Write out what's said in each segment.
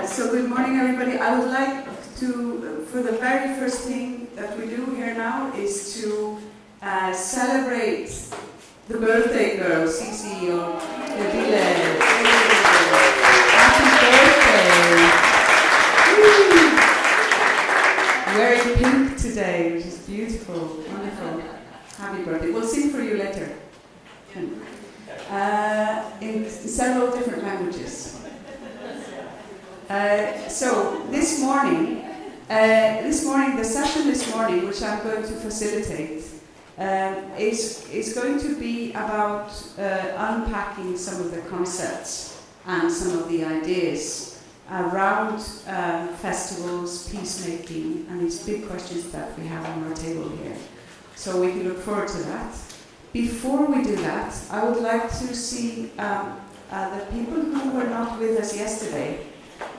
So good morning, everybody. I would like to, for the very first thing that we do here now is to celebrate the birthday girl, Cici or Ebile. Happy birthday! Wearing pink today, which is beautiful, wonderful. Happy birthday. We'll sing for you later. In several different languages. So this morning, the session this morning, which I'm going to facilitate, is going to be about unpacking some of the concepts and some of the ideas around festivals, peacemaking, and these big questions that we have on our table here. So we can look forward to that. Before we do that, I would like to see the people who were not with us yesterday.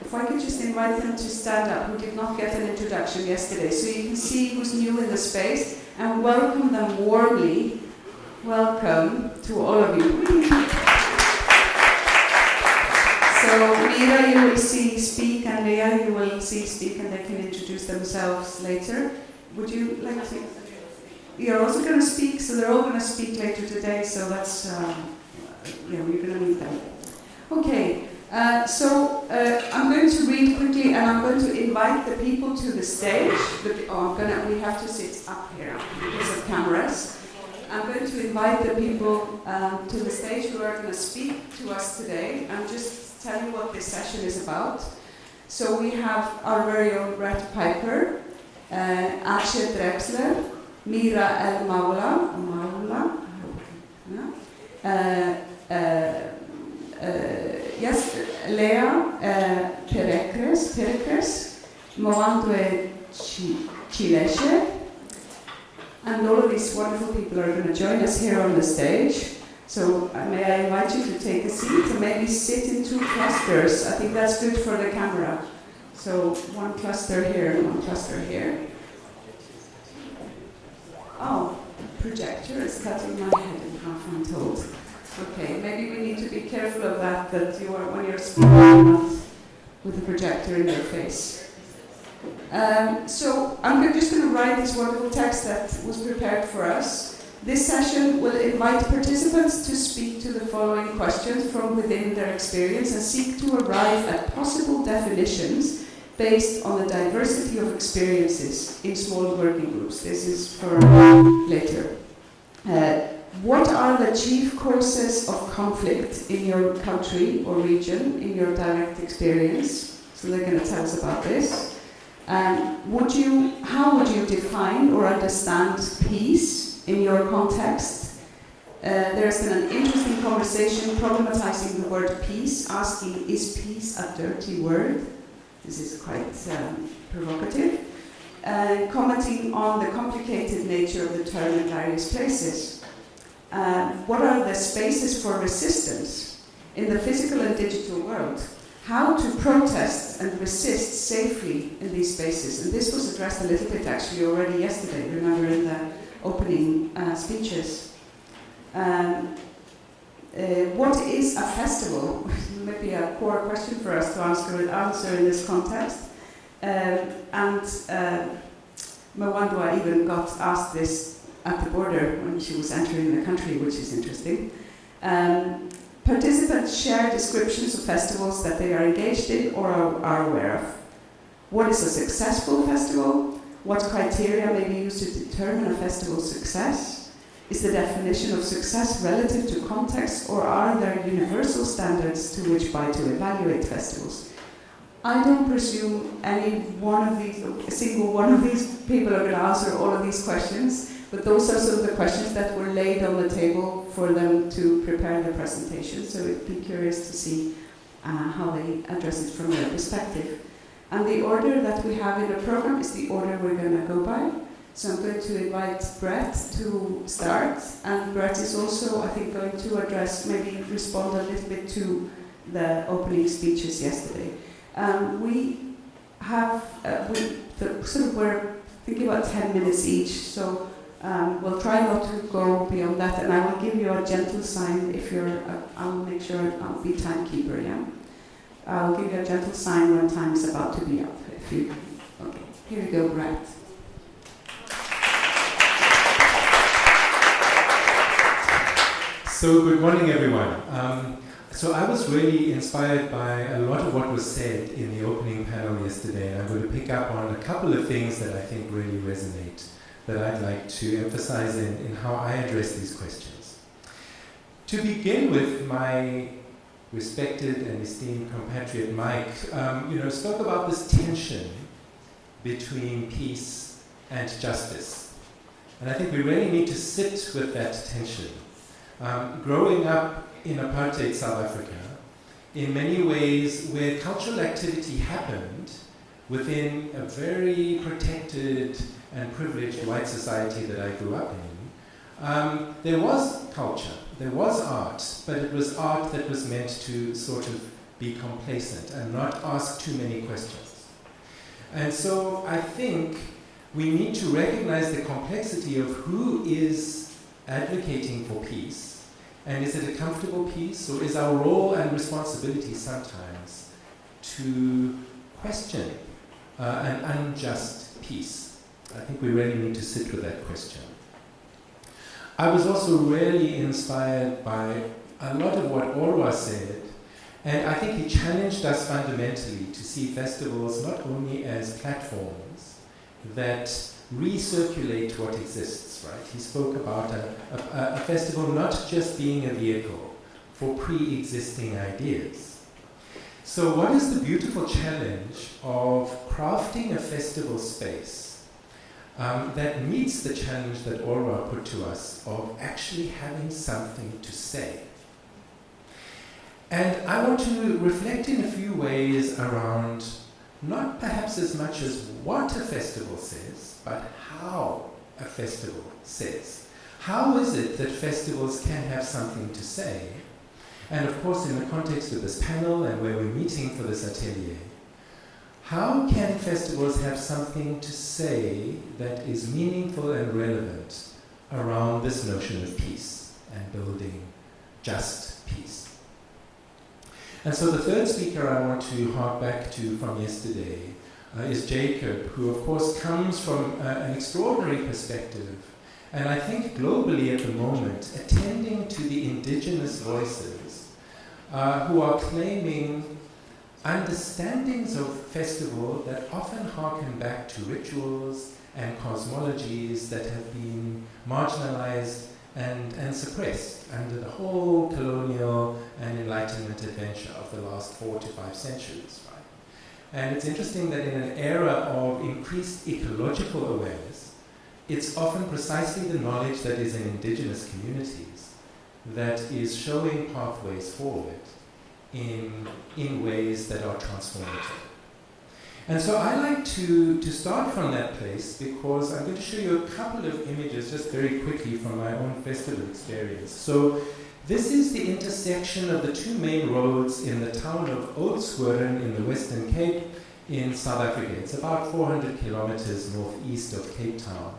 If I could just invite them to stand up, who did not get an introduction yesterday, so you can see who's new in the space, and welcome them warmly. Welcome to all of you. So Mira, you will see speak, and Leah, you will see speak, and they can introduce themselves later. Would you like to? You're also going to speak, so they're all going to speak later today, so that's, you're going to meet them. Okay. I'm going to read quickly, and I'm going to invite the people to the stage. We have to sit up here because of cameras. I'm going to invite the people to the stage who are going to speak to us today, and just tell you what this session is about. So we have our very own red Pyper, Atje Drexler, Mira Mawla, Perekres, Mwandwe, Chileshe, and all of these wonderful people are going to join us here on the stage. So may I invite you to take a seat and maybe sit in two clusters. I think that's good for the camera. So one cluster here and one cluster here. Oh, the projector is cutting my head in half, I'm told. Okay, maybe we need to be careful of that you are, when you're speaking, not with the projector in your face. So I'm just going to write this wonderful text that was prepared for us. This session will invite participants to speak to the following questions from within their experience and seek to arrive at possible definitions based on the diversity of experiences in small working groups. This is for later. What are the chief causes of conflict in your country or region, in your direct experience? So they're going to tell us about this. How would you define or understand peace in your context? There's been an interesting conversation problematizing the word peace, asking, is peace a dirty word? This is quite provocative. Commenting on the complicated nature of the term in various places. What are the spaces for resistance in the physical and digital world? How to protest and resist safely in these spaces? And this was addressed a little bit actually already yesterday, remember, in the opening speeches. What is a festival? Maybe a core question for us to answer in this context. Mwandwe even got asked this at the border when she was entering the country, which is interesting. Participants share descriptions of festivals that they are engaged in or are aware of. What is a successful festival? What criteria may be used to determine a festival's success? Is the definition of success relative to context, or are there universal standards to which by to evaluate festivals? I don't presume a single one of these people are going to answer all of these questions, but those are sort of the questions that were laid on the table for them to prepare their presentation, so I'd be curious to see how they address it from their perspective. And the order that we have in the program is the order we're going to go by. So I'm going to invite Brett to start, and Brett is also, I think, going to maybe respond a little bit to the opening speeches yesterday. We're thinking about 10 minutes each, so we'll try not to go beyond that, and I will give you a gentle sign if I will make sure I'll be timekeeper, yeah? I'll give you a gentle sign when time is about to be up. Okay, here you go, Brett. So good morning, everyone. So I was really inspired by a lot of what was said in the opening panel yesterday, and I'm going to pick up on a couple of things that I think really resonate, that I'd like to emphasize in how I address these questions. To begin with, my respected and esteemed compatriot Mike, spoke about this tension between peace and justice. And I think we really need to sit with that tension. Growing up in apartheid South Africa, in many ways where cultural activity happened within a very protected and privileged white society that I grew up in, there was culture, there was art, but it was art that was meant to sort of be complacent and not ask too many questions. And so I think we need to recognize the complexity of who is advocating for peace. And is it a comfortable peace, or is our role and responsibility sometimes to question an unjust peace? I think we really need to sit with that question. I was also really inspired by a lot of what Orwa said, and I think he challenged us fundamentally to see festivals not only as platforms that recirculate what exists, right? He spoke about a festival not just being a vehicle for pre-existing ideas. So what is the beautiful challenge of crafting a festival space that meets the challenge that Orwa put to us of actually having something to say? And I want to reflect in a few ways around not perhaps as much as what a festival says, but how a festival says. How is it that festivals can have something to say? And of course, in the context of this panel and where we're meeting for this atelier, how can festivals have something to say that is meaningful and relevant around this notion of peace and building just peace? And so the third speaker I want to hark back to from yesterday is Jacob, who of course comes from an extraordinary perspective, and I think globally at the moment, attending to the indigenous voices who are claiming understandings of festival that often harken back to rituals and cosmologies that have been marginalized and suppressed under the whole colonial and Enlightenment adventure of the last 4 to 5 centuries, right? And it's interesting that in an era of increased ecological awareness, it's often precisely the knowledge that is in indigenous communities that is showing pathways forward in ways that are transformative. And so I like to start from that place because I'm going to show you a couple of images just very quickly from my own festival experience. So this is the intersection of the two main roads in the town of Oudtshoorn in the Western Cape in South Africa. It's about 400 kilometers northeast of Cape Town.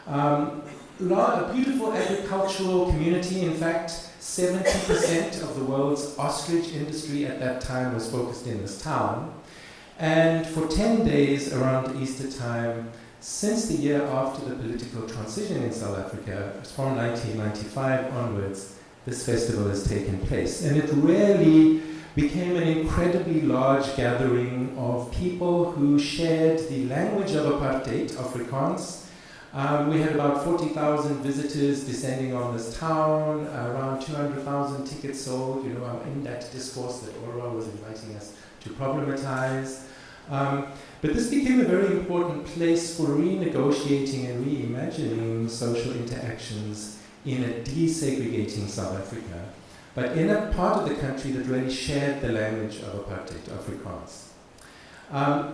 A beautiful agricultural community. In fact, 70% of the world's ostrich industry at that time was focused in this town. And for 10 days around Easter time, since the year after the political transition in South Africa, from 1995 onwards, this festival has taken place. And it really became an incredibly large gathering of people who shared the language of apartheid, Afrikaans. We had about 40,000 visitors descending on this town, around 200,000 tickets sold, in that discourse that Orwa was inviting us to problematize. But this became a very important place for renegotiating and reimagining social interactions in a desegregating South Africa, but in a part of the country that really shared the language of apartheid, Afrikaans.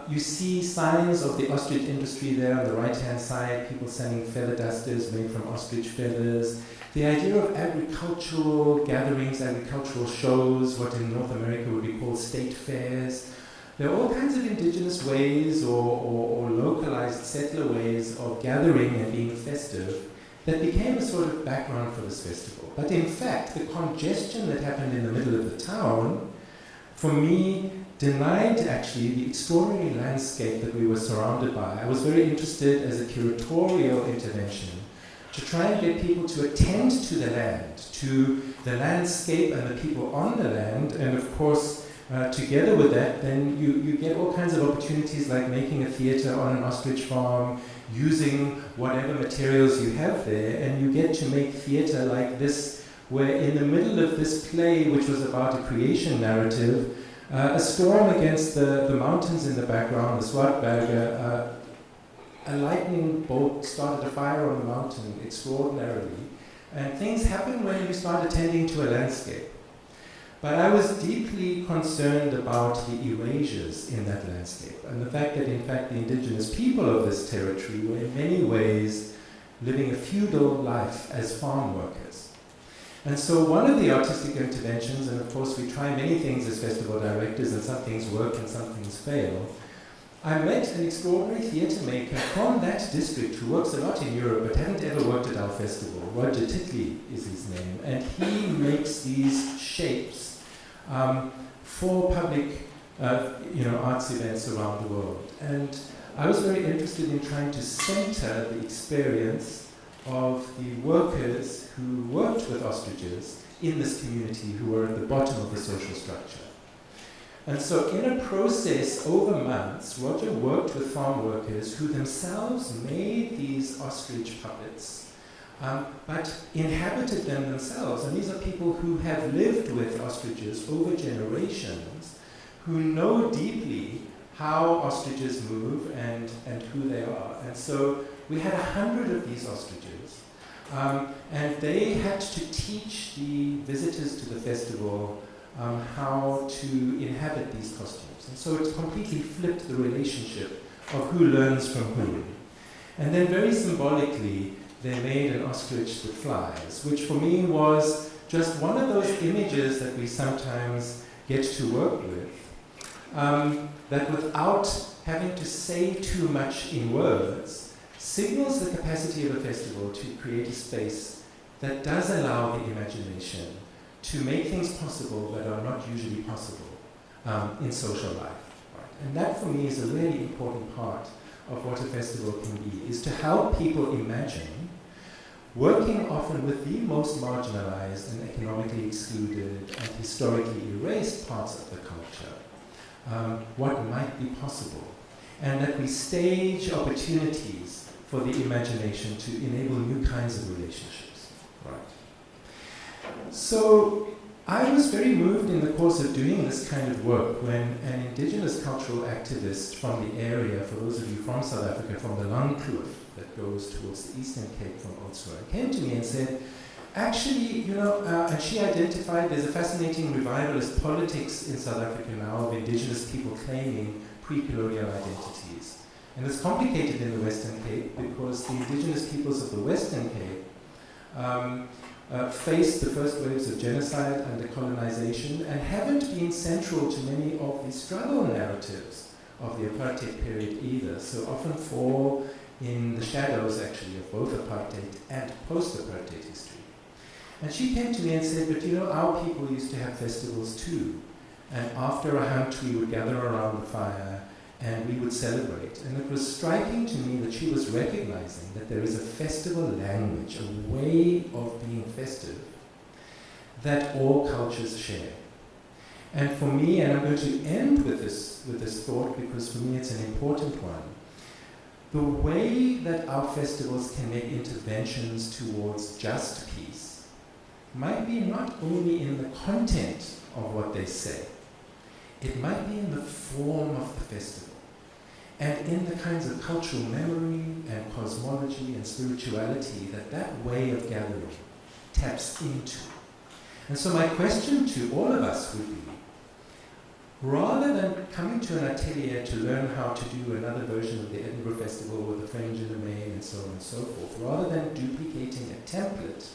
You see signs of the ostrich industry there on the right-hand side, people selling feather dusters made from ostrich feathers. The idea of agricultural gatherings, agricultural shows, what in North America would be called state fairs. There are all kinds of indigenous ways or localized settler ways of gathering and being festive that became a sort of background for this festival. But in fact, the congestion that happened in the middle of the town, for me, denied actually the extraordinary landscape that we were surrounded by. I was very interested as a curatorial intervention to try and get people to attend to the landscape and the people on the land, and of course, together with that, then you get all kinds of opportunities like making a theatre on an ostrich farm, using whatever materials you have there, and you get to make theatre like this, where in the middle of this play, which was about a creation narrative, a storm against the mountains in the background, the Swartberge, a lightning bolt started a fire on the mountain extraordinarily, and things happen when you start attending to a landscape. But I was deeply concerned about the erasures in that landscape, and the fact that in fact the indigenous people of this territory were in many ways living a feudal life as farm workers. And so one of the artistic interventions, and of course we try many things as festival directors, and some things work and some things fail, I met an extraordinary theatre maker from that district who works a lot in Europe but hadn't ever worked at our festival. Roger Titley is his name, and he makes these shapes for public arts events around the world. And I was very interested in trying to center the experience of the workers who worked with ostriches in this community, who were at the bottom of the social structure. And so in a process over months, Roger worked with farm workers who themselves made these ostrich puppets, but inhabited them themselves. And these are people who have lived with ostriches over generations, who know deeply how ostriches move and who they are. And so we had 100 of these ostriches, and they had to teach the visitors to the festival how to inhabit these costumes. And so it's completely flipped the relationship of who learns from whom. And then very symbolically, they made an ostrich that flies, which for me was just one of those images that we sometimes get to work with, that without having to say too much in words, signals the capacity of a festival to create a space that does allow the imagination to make things possible that are not usually possible in social life. Right? And that for me is a really important part of what a festival can be, is to help people imagine, working often with the most marginalized and economically excluded and historically erased parts of the culture, what might be possible. And that we stage opportunities for the imagination to enable new kinds of relationships. Right. So I was very moved in the course of doing this kind of work when an indigenous cultural activist from the area, for those of you from South Africa, from the Langkloof that goes towards the Eastern Cape from Oudtshoorn, came to me and said, actually, and she identified there's a fascinating revivalist politics in South Africa now of indigenous people claiming pre-colonial identities. And it's complicated in the Western Cape because the indigenous peoples of the Western Cape faced the first waves of genocide under colonization and haven't been central to many of the struggle narratives of the apartheid period either, so often fall in the shadows actually of both apartheid and post-apartheid history. And she came to me and said, but our people used to have festivals too. And after a hunt, we would gather around the fire and we would celebrate. And it was striking to me that she was recognizing that there is a festival language, a way of being festive, that all cultures share. And for me, and I'm going to end with this thought because for me it's an important one, the way that our festivals can make interventions towards just peace might be not only in the content of what they say, it might be in the form of the festival and in the kinds of cultural memory and cosmology and spirituality that way of gathering taps into. And so my question to all of us would be, rather than coming to an atelier to learn how to do another version of the Edinburgh Festival with the Fringe in the Main and so on and so forth, rather than duplicating a template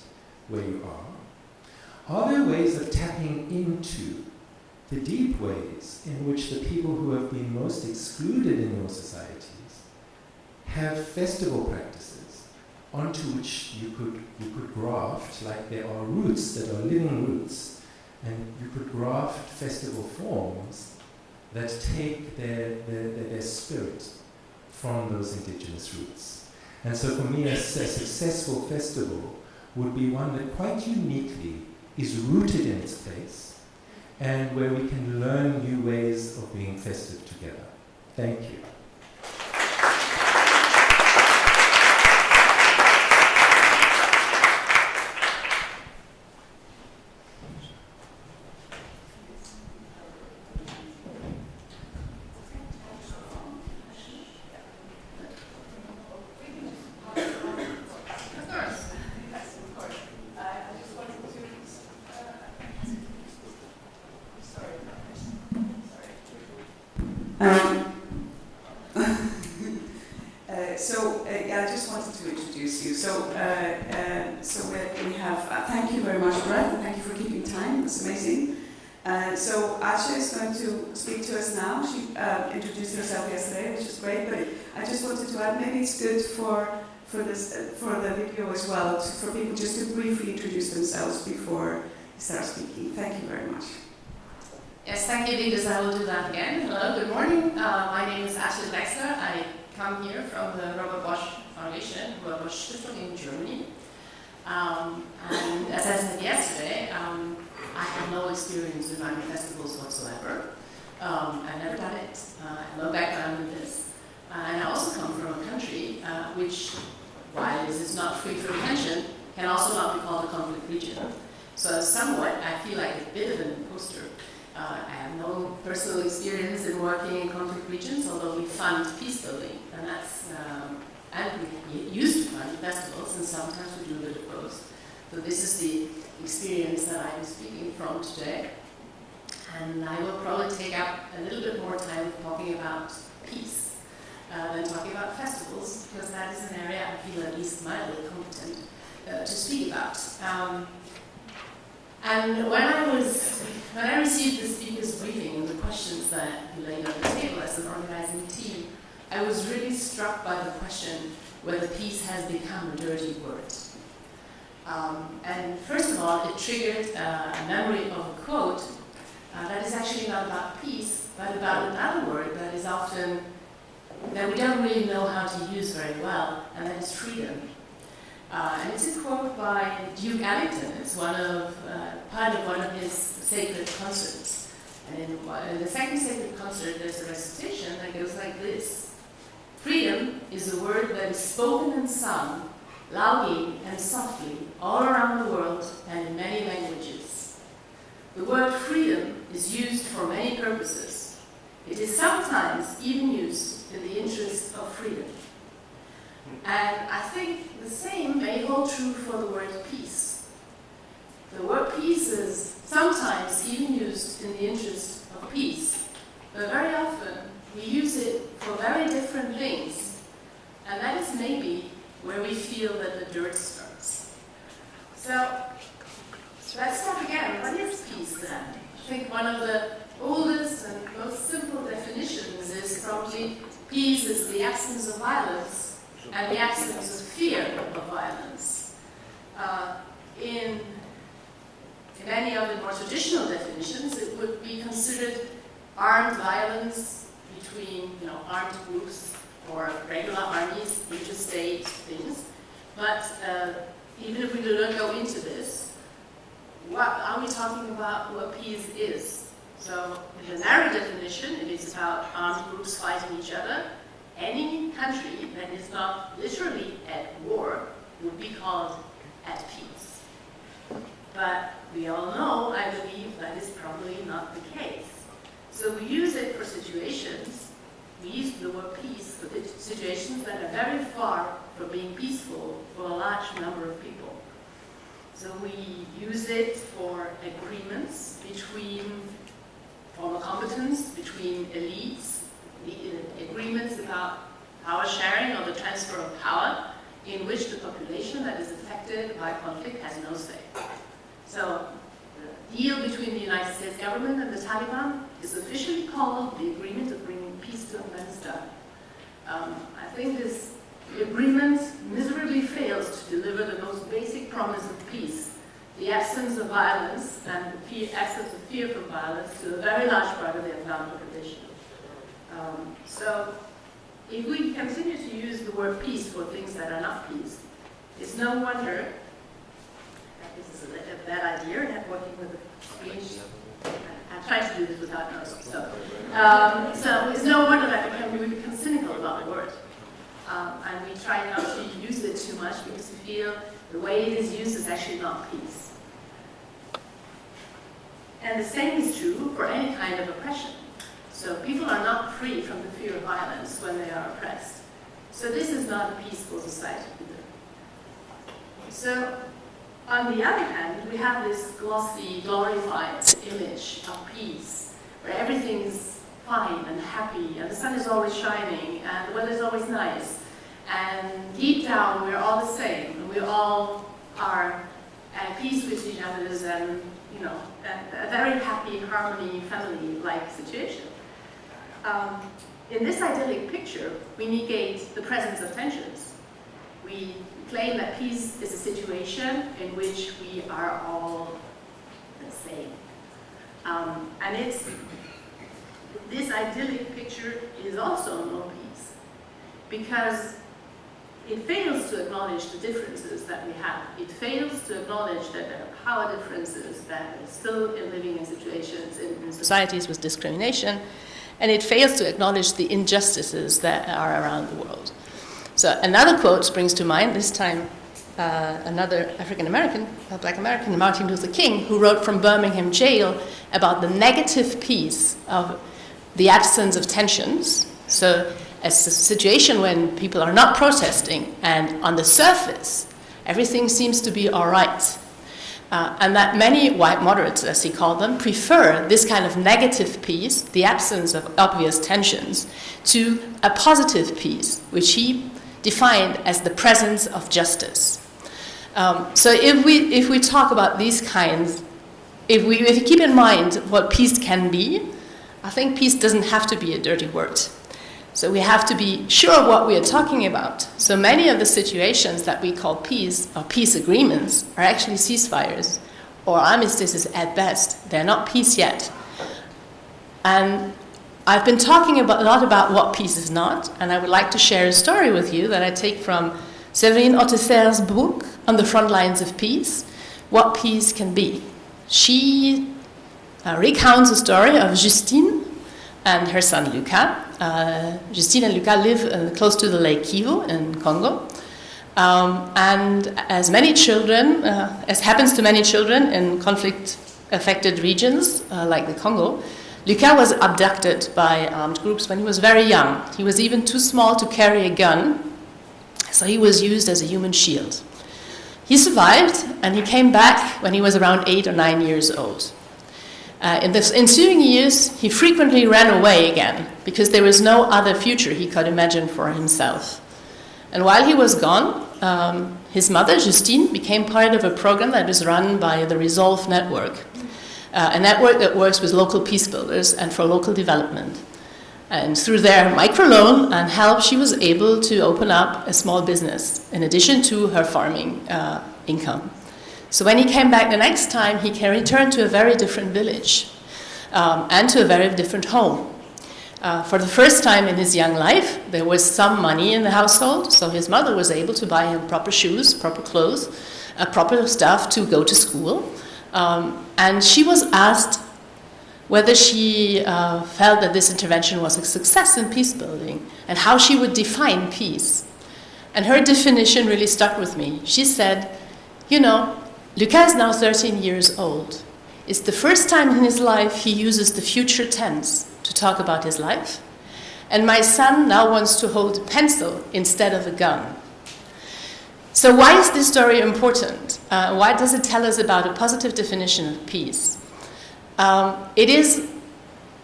where you are there ways of tapping into the deep ways in which the people who have been most excluded in your societies have festival practices onto which you could graft, like there are roots that are living roots, and you could graft festival forms that take their spirit from those indigenous roots. And so for me, a successful festival would be one that quite uniquely is rooted in its place and where we can learn new ways of being festive together. Thank you. I just wanted to introduce you. So we have, thank you very much, Brett, and thank you for keeping time. It's amazing. So Atje is going to speak to us now. She introduced herself yesterday, which is great, but I just wanted to add, maybe it's good for the video as well, for people just to briefly introduce themselves before you start speaking. Thank you very much. Yes, thank you, Dingus. I will do that again. Hello, good morning. My name is Atje Drexler. I come here from the Robert Bosch Foundation, Robert Bosch Stiftung in Germany. And as I said yesterday, I have no experience in running festivals whatsoever. I've never done it. I have no background in this. And I also come from a country which, while this is not free from tension, can also not be called a conflict region. So somewhat, I feel like a bit of an imposter. I have no personal experience in working in conflict regions, although we fund peace building, and and we used to fund festivals, and sometimes we do a bit of both. So this is the experience that I'm speaking from today, and I will probably take up a little bit more time talking about peace than talking about festivals, because that is an area I feel at least mildly competent to speak about. And when I received the speaker's briefing and the questions that you laid on the table as an organizing team, I was really struck by the question whether peace has become a dirty word. And first of all, it triggered a memory of a quote that is actually not about peace, but about another word that is often, that we don't really know how to use very well, and that is freedom. And it's a quote by Duke Ellington. It's part of one of his sacred concerts. And in the second sacred concert, there's a recitation that goes like this: freedom is a word that is spoken and sung, loudly and softly, all around the world and in many languages. The word freedom is used for many purposes. It is sometimes even used in the interest of freedom. And I think the same may hold true for the word peace. The word peace is sometimes even used in the interest of peace, but very often we use it for very different things, and that is maybe where we feel that the dirt starts. So let's start again. What is peace then? I think one of the oldest and most simple definitions is probably peace is the absence of violence and the absence of fear of violence. In any of the more traditional definitions, it would be considered armed violence between armed groups or regular armies, interstate things. But even if we do not go into this, what are we talking about what peace is? So in the narrow definition, it is about armed groups fighting each other. Any country that is not literally at war would be called at peace. But we all know, I believe, that is probably not the case. So we use it for situations, we use the word peace for the situations that are very far from being peaceful for a large number of people. So we use it for agreements between formal competence, between elites, agreements about power sharing or the transfer of power, in which the population that is affected by conflict has no say. So the deal between the United States government and the Taliban is officially called the Agreement of Bringing Peace to Afghanistan. I think this agreement miserably fails to deliver the most basic promise of peace, the absence of violence and the absence of fear from violence to a very large part of the Islamic tradition. So if we continue to use the word peace for things that are not peace, it's no wonder that this is a bad idea, working with a speech. I'm trying to do this without notes. So it's no wonder that we become cynical about the word. And we try not to use it too much because we feel the way it is used is actually not peace. And the same is true for any kind of oppression. So people are not free from the fear of violence when they are oppressed. So this is not a peaceful society either. So on the other hand, we have this glossy, glorified image of peace, where everything is fine and happy, and the sun is always shining, and the weather is always nice. And deep down, we're all the same, and we all are at peace with each other, and a very happy, harmony, family-like situation. In this idyllic picture, we negate the presence of tensions. We claim that peace is a situation in which we are all the same. And this idyllic picture is also no peace, because it fails to acknowledge the differences that we have. It fails to acknowledge that there are power differences, that we're still living in situations in societies with discrimination, and it fails to acknowledge the injustices that are around the world. So another quote springs to mind, this time another African-American, Black American, Martin Luther King, who wrote from Birmingham jail about the negative peace of the absence of tensions. So a situation when people are not protesting and on the surface everything seems to be all right. And that many white moderates, as he called them, prefer this kind of negative peace, the absence of obvious tensions, to a positive peace, which he defined as the presence of justice. So if we talk about these kinds, if we keep in mind what peace can be, I think peace doesn't have to be a dirty word. So we have to be sure of what we are talking about. So many of the situations that we call peace or peace agreements are actually ceasefires or armistices at best. They're not peace yet. And I've been talking a lot about what peace is not, and I would like to share a story with you that I take from Séverine Autesser's book, On the Front Lines of Peace, What Peace Can Be. She recounts the story of Justine and her son Luca. Justine and Luca live close to the Lake Kivu in Congo. And as many children, as happens to many children in conflict-affected regions like the Congo, Luca was abducted by armed groups when he was very young. He was even too small to carry a gun, so he was used as a human shield. He survived, and he came back when he was around 8 or 9 years old. In the ensuing years, he frequently ran away again, because there was no other future he could imagine for himself. And while he was gone, his mother, Justine, became part of a program that is run by the Resolve Network, a network that works with local peace builders and for local development. And through their microloan and help, she was able to open up a small business in addition to her farming income. So when he came back the next time, he returned to a very different village and to a very different home. For the first time in his young life, there was some money in the household, so his mother was able to buy him proper shoes, proper clothes, proper stuff to go to school. And she was asked whether she felt that this intervention was a success in peace building and how she would define peace. And her definition really stuck with me. She said, Luca is now 13 years old. It's the first time in his life he uses the future tense to talk about his life. And my son now wants to hold a pencil instead of a gun. So why is this story important? Why does it tell us about a positive definition of peace? It is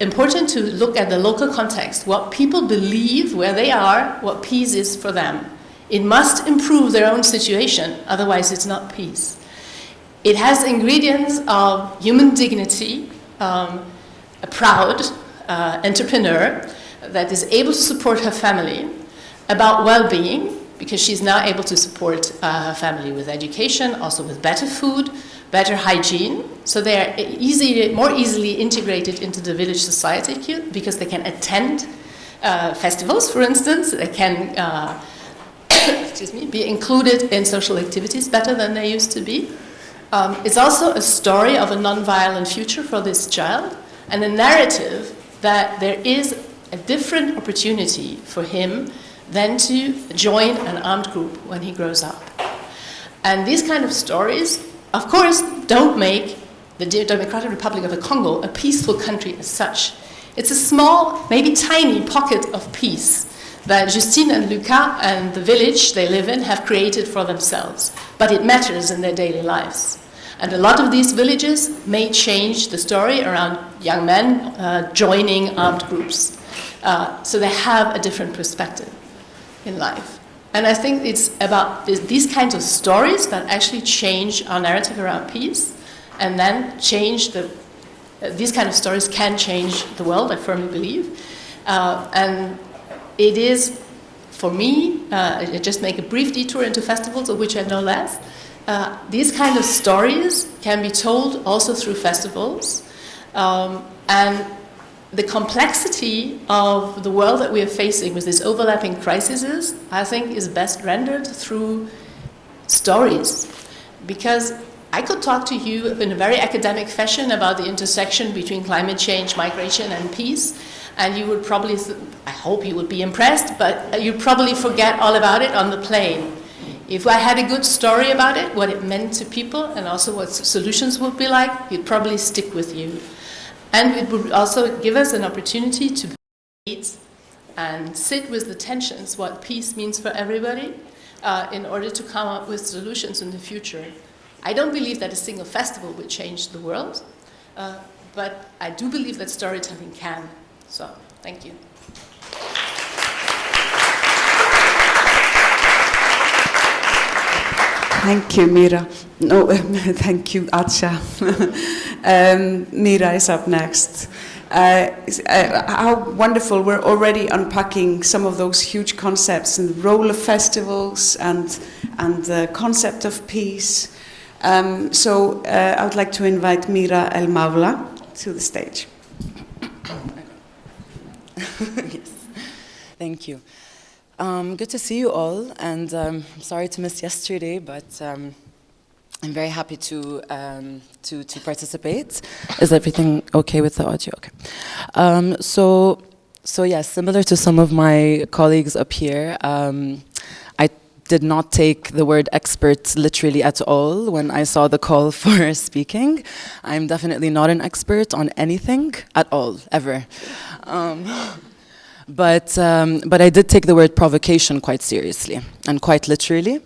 important to look at the local context, what people believe where they are, what peace is for them. It must improve their own situation, otherwise it's not peace. It has ingredients of human dignity, a proud entrepreneur that is able to support her family, about well-being, because she's now able to support her family with education, also with better food, better hygiene. So they are more easily integrated into the village society because they can attend festivals, for instance. They can be included in social activities better than they used to be. It's also a story of a non-violent future for this child, and a narrative that there is a different opportunity for him than to join an armed group when he grows up. And these kind of stories, of course, don't make the Democratic Republic of the Congo a peaceful country as such. It's a small, maybe tiny pocket of peace that Justine and Lucas and the village they live in have created for themselves. But it matters in their daily lives. And a lot of these villages may change the story around young men joining armed groups. So they have a different perspective in life. And I think it's about these kinds of stories that actually change our narrative around peace, and then change these kind of stories can change the world, I firmly believe. And it is, for me, I just make a brief detour into festivals, of which I know less. These kind of stories can be told also through festivals. And the complexity of the world that we are facing with these overlapping crises, I think, is best rendered through stories. Because I could talk to you in a very academic fashion about the intersection between climate change, migration, and peace, and you would probably, I hope you would be impressed, but you'd probably forget all about it on the plane. If I had a good story about it, what it meant to people, and also what solutions would be like, it'd probably stick with you. And it would also give us an opportunity to meet and sit with the tensions, what peace means for everybody, in order to come up with solutions in the future. I don't believe that a single festival will change the world, but I do believe that storytelling can. So, thank you. Thank you, Mira. No, thank you, Atje. Mira is up next. How wonderful, we're already unpacking some of those huge concepts and the role of festivals and the concept of peace. So I would like to invite Mira El Mawla to the stage. Yes. Thank you. Good to see you all, and I'm sorry to miss yesterday, but I'm very happy to participate. Is everything okay with the audio? Okay. So yes, similar to some of my colleagues up here, I did not take the word expert literally at all when I saw the call for speaking. I'm definitely not an expert on anything at all, ever. But I did take the word provocation quite seriously and quite literally.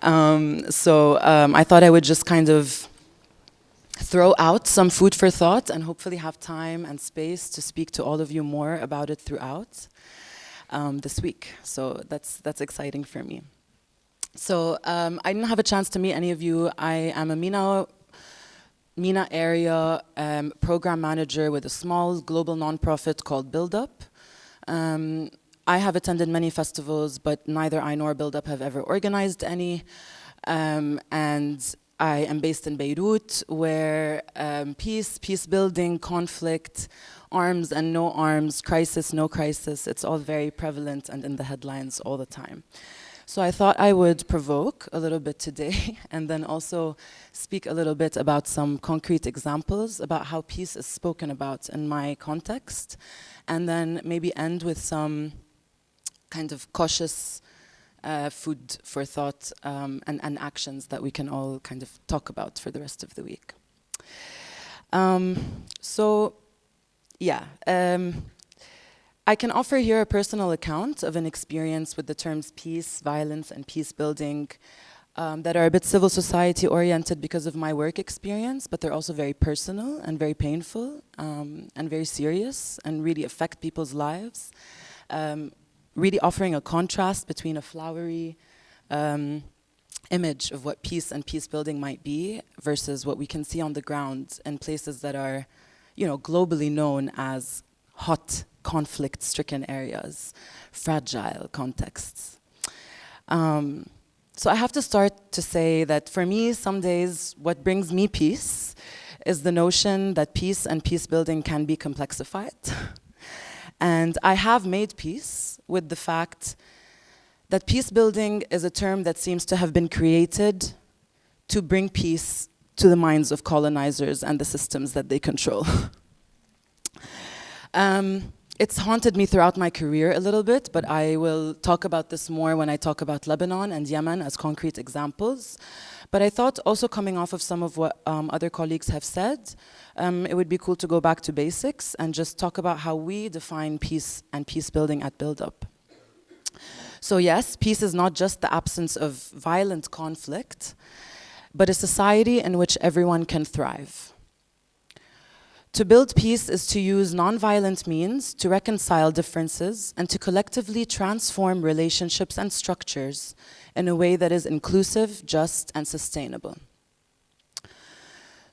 So I thought I would just kind of throw out some food for thought and hopefully have time and space to speak to all of you more about it throughout this week. So that's exciting for me. So I didn't have a chance to meet any of you. I am a MENA area program manager with a small global nonprofit called Build Up. I have attended many festivals, but neither I nor Build Up have ever organized any. And I am based in Beirut, where peace building, conflict, arms and no arms, crisis, no crisis, it's all very prevalent and in the headlines all the time. So I thought I would provoke a little bit today and then also speak a little bit about some concrete examples about how peace is spoken about in my context, and then maybe end with some kind of cautious food for thought and actions that we can all kind of talk about for the rest of the week. I can offer here a personal account of an experience with the terms peace, violence, and peace building that are a bit civil society oriented because of my work experience, but they're also very personal and very painful and very serious and really affect people's lives. Really offering a contrast between a flowery image of what peace and peace building might be versus what we can see on the ground in places that are, globally known as hot, conflict-stricken areas, fragile contexts. So I have to start to say that for me, some days what brings me peace is the notion that peace and peace building can be complexified. And I have made peace with the fact that peace building is a term that seems to have been created to bring peace to the minds of colonizers and the systems that they control. It's haunted me throughout my career a little bit, but I will talk about this more when I talk about Lebanon and Yemen as concrete examples. But I thought also coming off of some of what other colleagues have said, it would be cool to go back to basics and just talk about how we define peace and peace building at Build Up. So yes, peace is not just the absence of violent conflict, but a society in which everyone can thrive. To build peace is to use non-violent means to reconcile differences and to collectively transform relationships and structures in a way that is inclusive, just, and sustainable.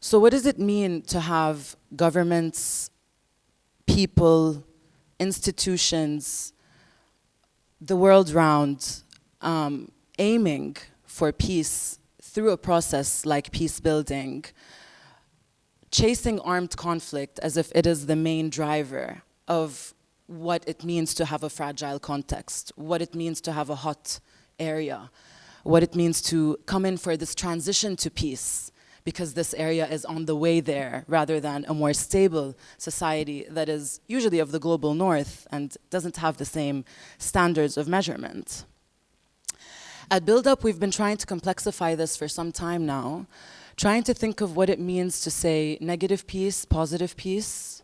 So what does it mean to have governments, people, institutions, the world round, aiming for peace through a process like peace building, chasing armed conflict as if it is the main driver of what it means to have a fragile context, what it means to have a hot area, what it means to come in for this transition to peace, because this area is on the way there, rather than a more stable society that is usually of the global north and doesn't have the same standards of measurement. At Build Up, we've been trying to complexify this for some time now, trying to think of what it means to say negative peace, positive peace,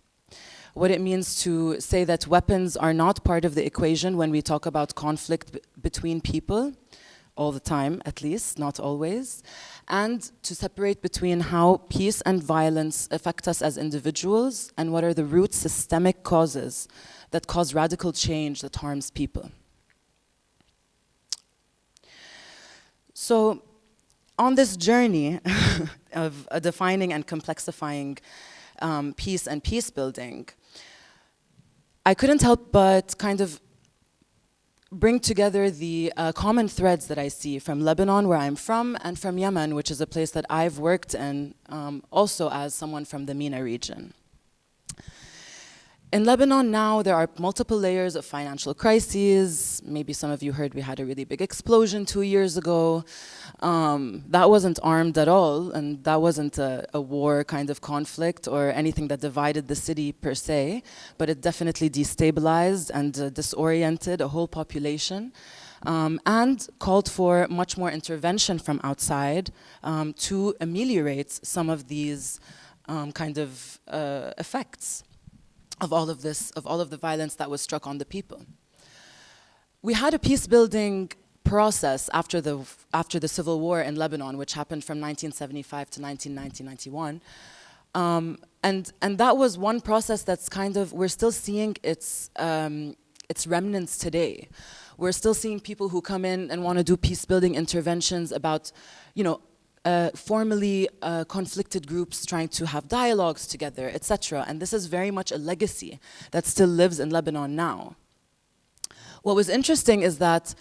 what it means to say that weapons are not part of the equation when we talk about conflict between people, all the time at least, not always, and to separate between how peace and violence affect us as individuals and what are the root systemic causes that cause radical change that harms people. So, on this journey of defining and complexifying peace and peace building, I couldn't help but kind of bring together the common threads that I see from Lebanon, where I'm from, and from Yemen, which is a place that I've worked in, also as someone from the MENA region. In Lebanon now, there are multiple layers of financial crises. Maybe some of you heard we had a really big explosion 2 years ago. That wasn't armed at all, and that wasn't a war kind of conflict or anything that divided the city per se, but it definitely destabilized and disoriented a whole population, and called for much more intervention from outside to ameliorate some of these kind of effects of all of this, of all of the violence that was struck on the people. We had a peace building process after the civil war in Lebanon, which happened from 1975 to 1990-91. And that was one process that's kind of, we're still seeing its remnants today. We're still seeing people who come in and want to do peace building interventions about, formally conflicted groups trying to have dialogues together, etc. And this is very much a legacy that still lives in Lebanon now. What was interesting is that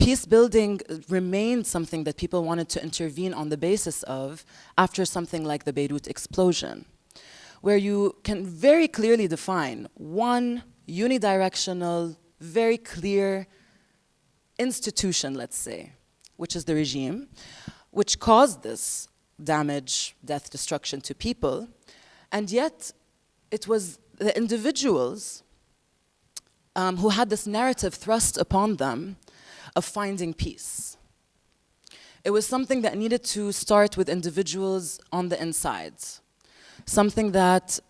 peace building remained something that people wanted to intervene on the basis of after something like the Beirut explosion, where you can very clearly define one unidirectional, very clear institution, let's say, which is the regime, which caused this damage, death, destruction to people, and yet it was the individuals who had this narrative thrust upon them of finding peace. It was something that needed to start with individuals on the inside, something that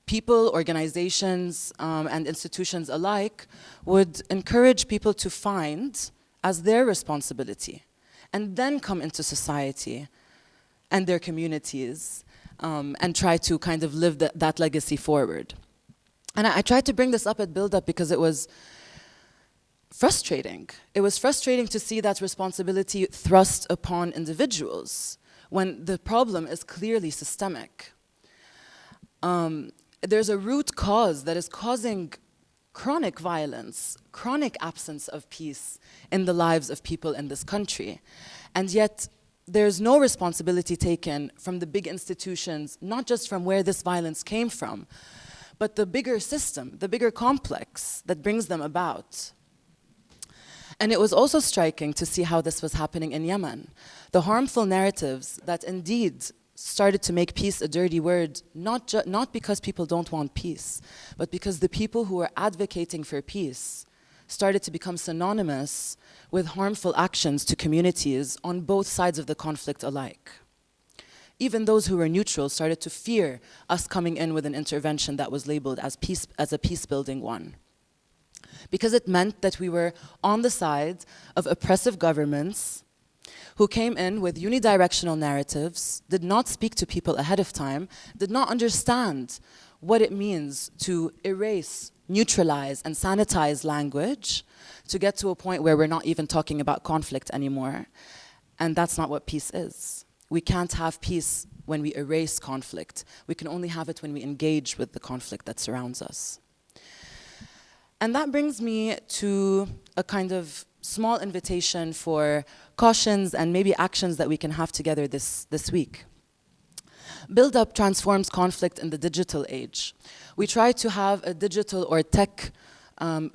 people, organizations, and institutions alike would encourage people to find as their responsibility, and then come into society and their communities and try to kind of live that legacy forward. And I tried to bring this up at Build Up because it was frustrating. It was frustrating to see that responsibility thrust upon individuals when the problem is clearly systemic. There's a root cause that is causing chronic violence, chronic absence of peace in the lives of people in this country. And yet, there's no responsibility taken from the big institutions, not just from where this violence came from, but the bigger system, the bigger complex that brings them about. And it was also striking to see how this was happening in Yemen. The harmful narratives that indeed started to make peace a dirty word, not because people don't want peace, but because the people who were advocating for peace started to become synonymous with harmful actions to communities on both sides of the conflict alike. Even those who were neutral started to fear us coming in with an intervention that was labeled as a peace-building one. Because it meant that we were on the side of oppressive governments who came in with unidirectional narratives, did not speak to people ahead of time, did not understand what it means to erase, neutralize, and sanitize language to get to a point where we're not even talking about conflict anymore. And that's not what peace is. We can't have peace when we erase conflict. We can only have it when we engage with the conflict that surrounds us. And that brings me to a kind of small invitation for cautions and maybe actions that we can have together this week. Build Up transforms conflict in the digital age. We try to have a digital or tech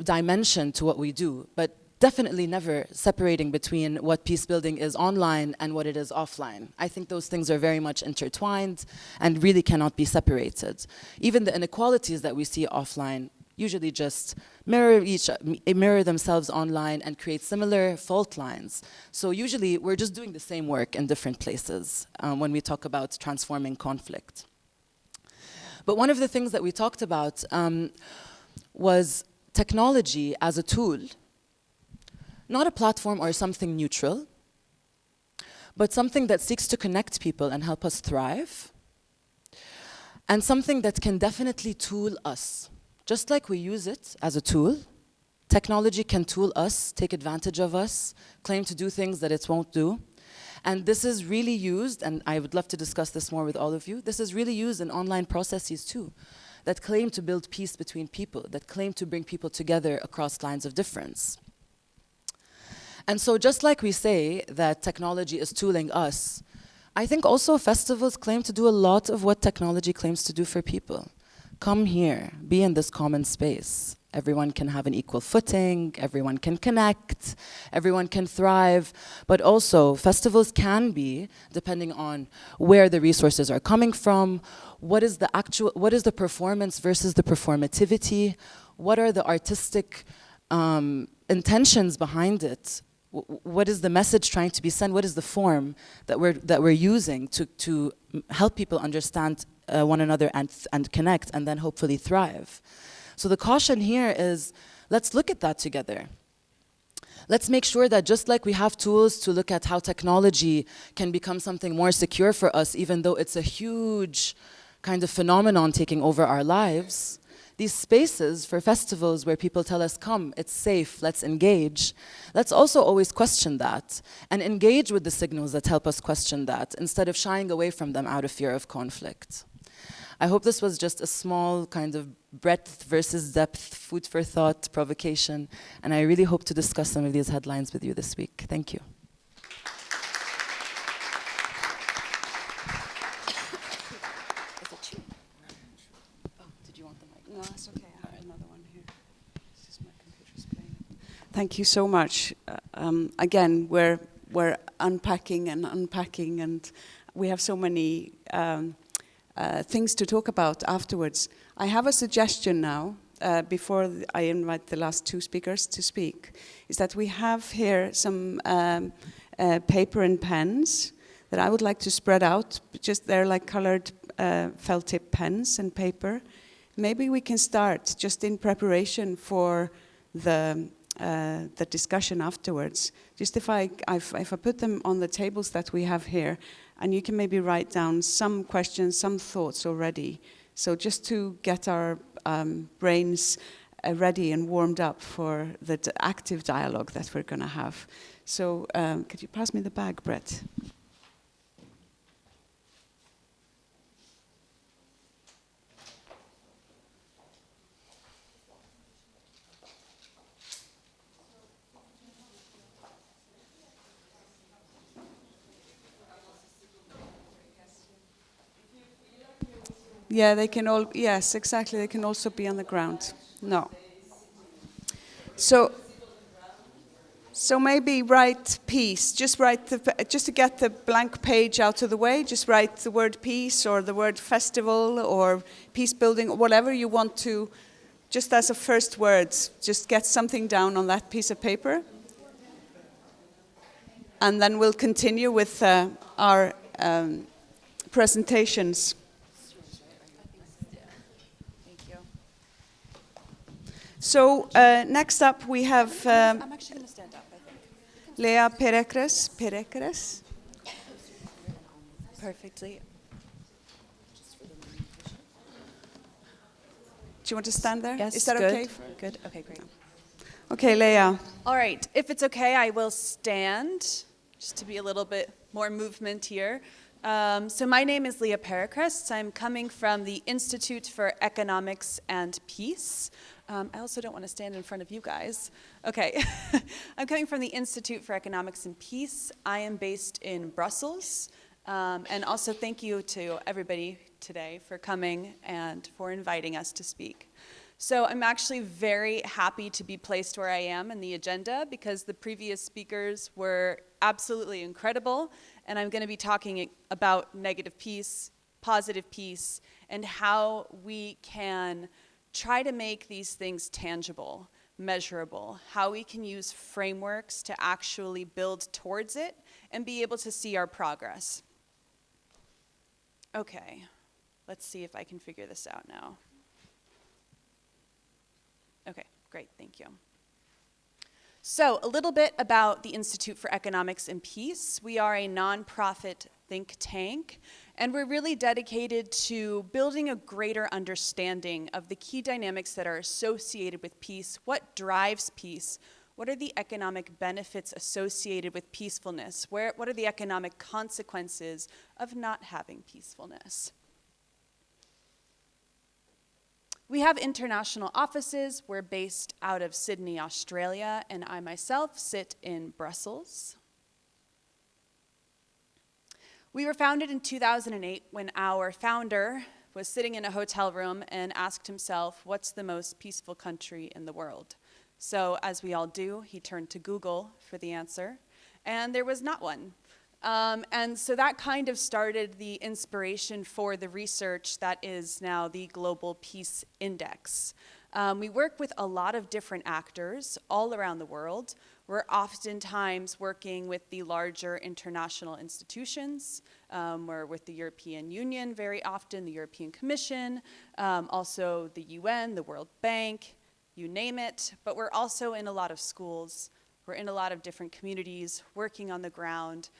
dimension to what we do, but definitely never separating between what peace building is online and what it is offline. I think those things are very much intertwined and really cannot be separated. Even the inequalities that we see offline usually just mirror themselves online and create similar fault lines. So usually we're just doing the same work in different places when we talk about transforming conflict. But one of the things that we talked about was technology as a tool, not a platform or something neutral, but something that seeks to connect people and help us thrive, and something that can definitely tool us. Just like we use it as a tool, technology can tool us, take advantage of us, claim to do things that it won't do. And this is really used, and I would love to discuss this more with all of you, this is really used in online processes too, that claim to build peace between people, that claim to bring people together across lines of difference. And so just like we say that technology is tooling us, I think also festivals claim to do a lot of what technology claims to do for people. Come here, be in this common space. Everyone can have an equal footing, everyone can connect, everyone can thrive, but also festivals can be, depending on where the resources are coming from, what is the performance versus the performativity, what are the artistic intentions behind it, what is the message trying to be sent, what is the form that we're using to help people understand one another and connect and then hopefully thrive. So the caution here is, let's look at that together. Let's make sure that just like we have tools to look at how technology can become something more secure for us, even though it's a huge kind of phenomenon taking over our lives, these spaces for festivals where people tell us, come, it's safe, let's engage. Let's also always question that and engage with the signals that help us question that instead of shying away from them out of fear of conflict. I hope this was just a small kind of breadth versus depth, food for thought, provocation, and I really hope to discuss some of these headlines with you this week. Thank you. No, that's okay. I have another one here. This is my computer's playing. Thank you so much. Again, we're unpacking, and we have so many things to talk about afterwards. I have a suggestion now, before I invite the last two speakers to speak, is that we have here some paper and pens that I would like to spread out. Just they're like colored felt tip pens and paper. Maybe we can start just in preparation for the discussion afterwards. Just if I put them on the tables that we have here, and you can maybe write down some questions, some thoughts already. So just to get our brains ready and warmed up for the active dialogue that we're going to have. So could you pass me the bag, Brett? Yeah, they can all, yes, exactly, they can also be on the ground. No. So maybe write peace, just to get the blank page out of the way, just write the word peace or the word festival or peace building, or whatever you want to, just as a first words, just get something down on that piece of paper. And then we'll continue with our presentations. So next up we have I'm actually going to stand up, I think. Lea Perekres. Perfectly. Do you want to stand there? Yes, Is that good. okay? Good, okay, great. Okay, Lea. All right, if it's okay, I will stand, just to be a little bit more movement here. So my name is Lea Perekres. I'm coming from the Institute for Economics and Peace. I also don't want to stand in front of you guys. Okay, I'm coming from the Institute for Economics and Peace. I am based in Brussels. And also thank you to everybody today for coming and for inviting us to speak. So I'm actually very happy to be placed where I am in the agenda because the previous speakers were absolutely incredible, and I'm going to be talking about negative peace, positive peace, and how we can try to make these things tangible, measurable, how we can use frameworks to actually build towards it and be able to see our progress. Okay, let's see if I can figure this out now. Okay, great, thank you. So a little bit about the Institute for Economics and Peace. We are a nonprofit think tank, and we're really dedicated to building a greater understanding of the key dynamics that are associated with peace, what drives peace, what are the economic benefits associated with peacefulness, what are the economic consequences of not having peacefulness. We have international offices. We're based out of Sydney, Australia, and I myself sit in Brussels. We were founded in 2008 when our founder was sitting in a hotel room and asked himself, what's the most peaceful country in the world? So, as we all do, he turned to Google for the answer, and there was not one. And so that kind of started the inspiration for the research that is now the Global Peace Index. We work with a lot of different actors all around the world. We're oftentimes working with the larger international institutions. We're with the European Union very often, the European Commission, also the UN, the World Bank, you name it. But we're also in a lot of schools. We're in a lot of different communities, working on the ground,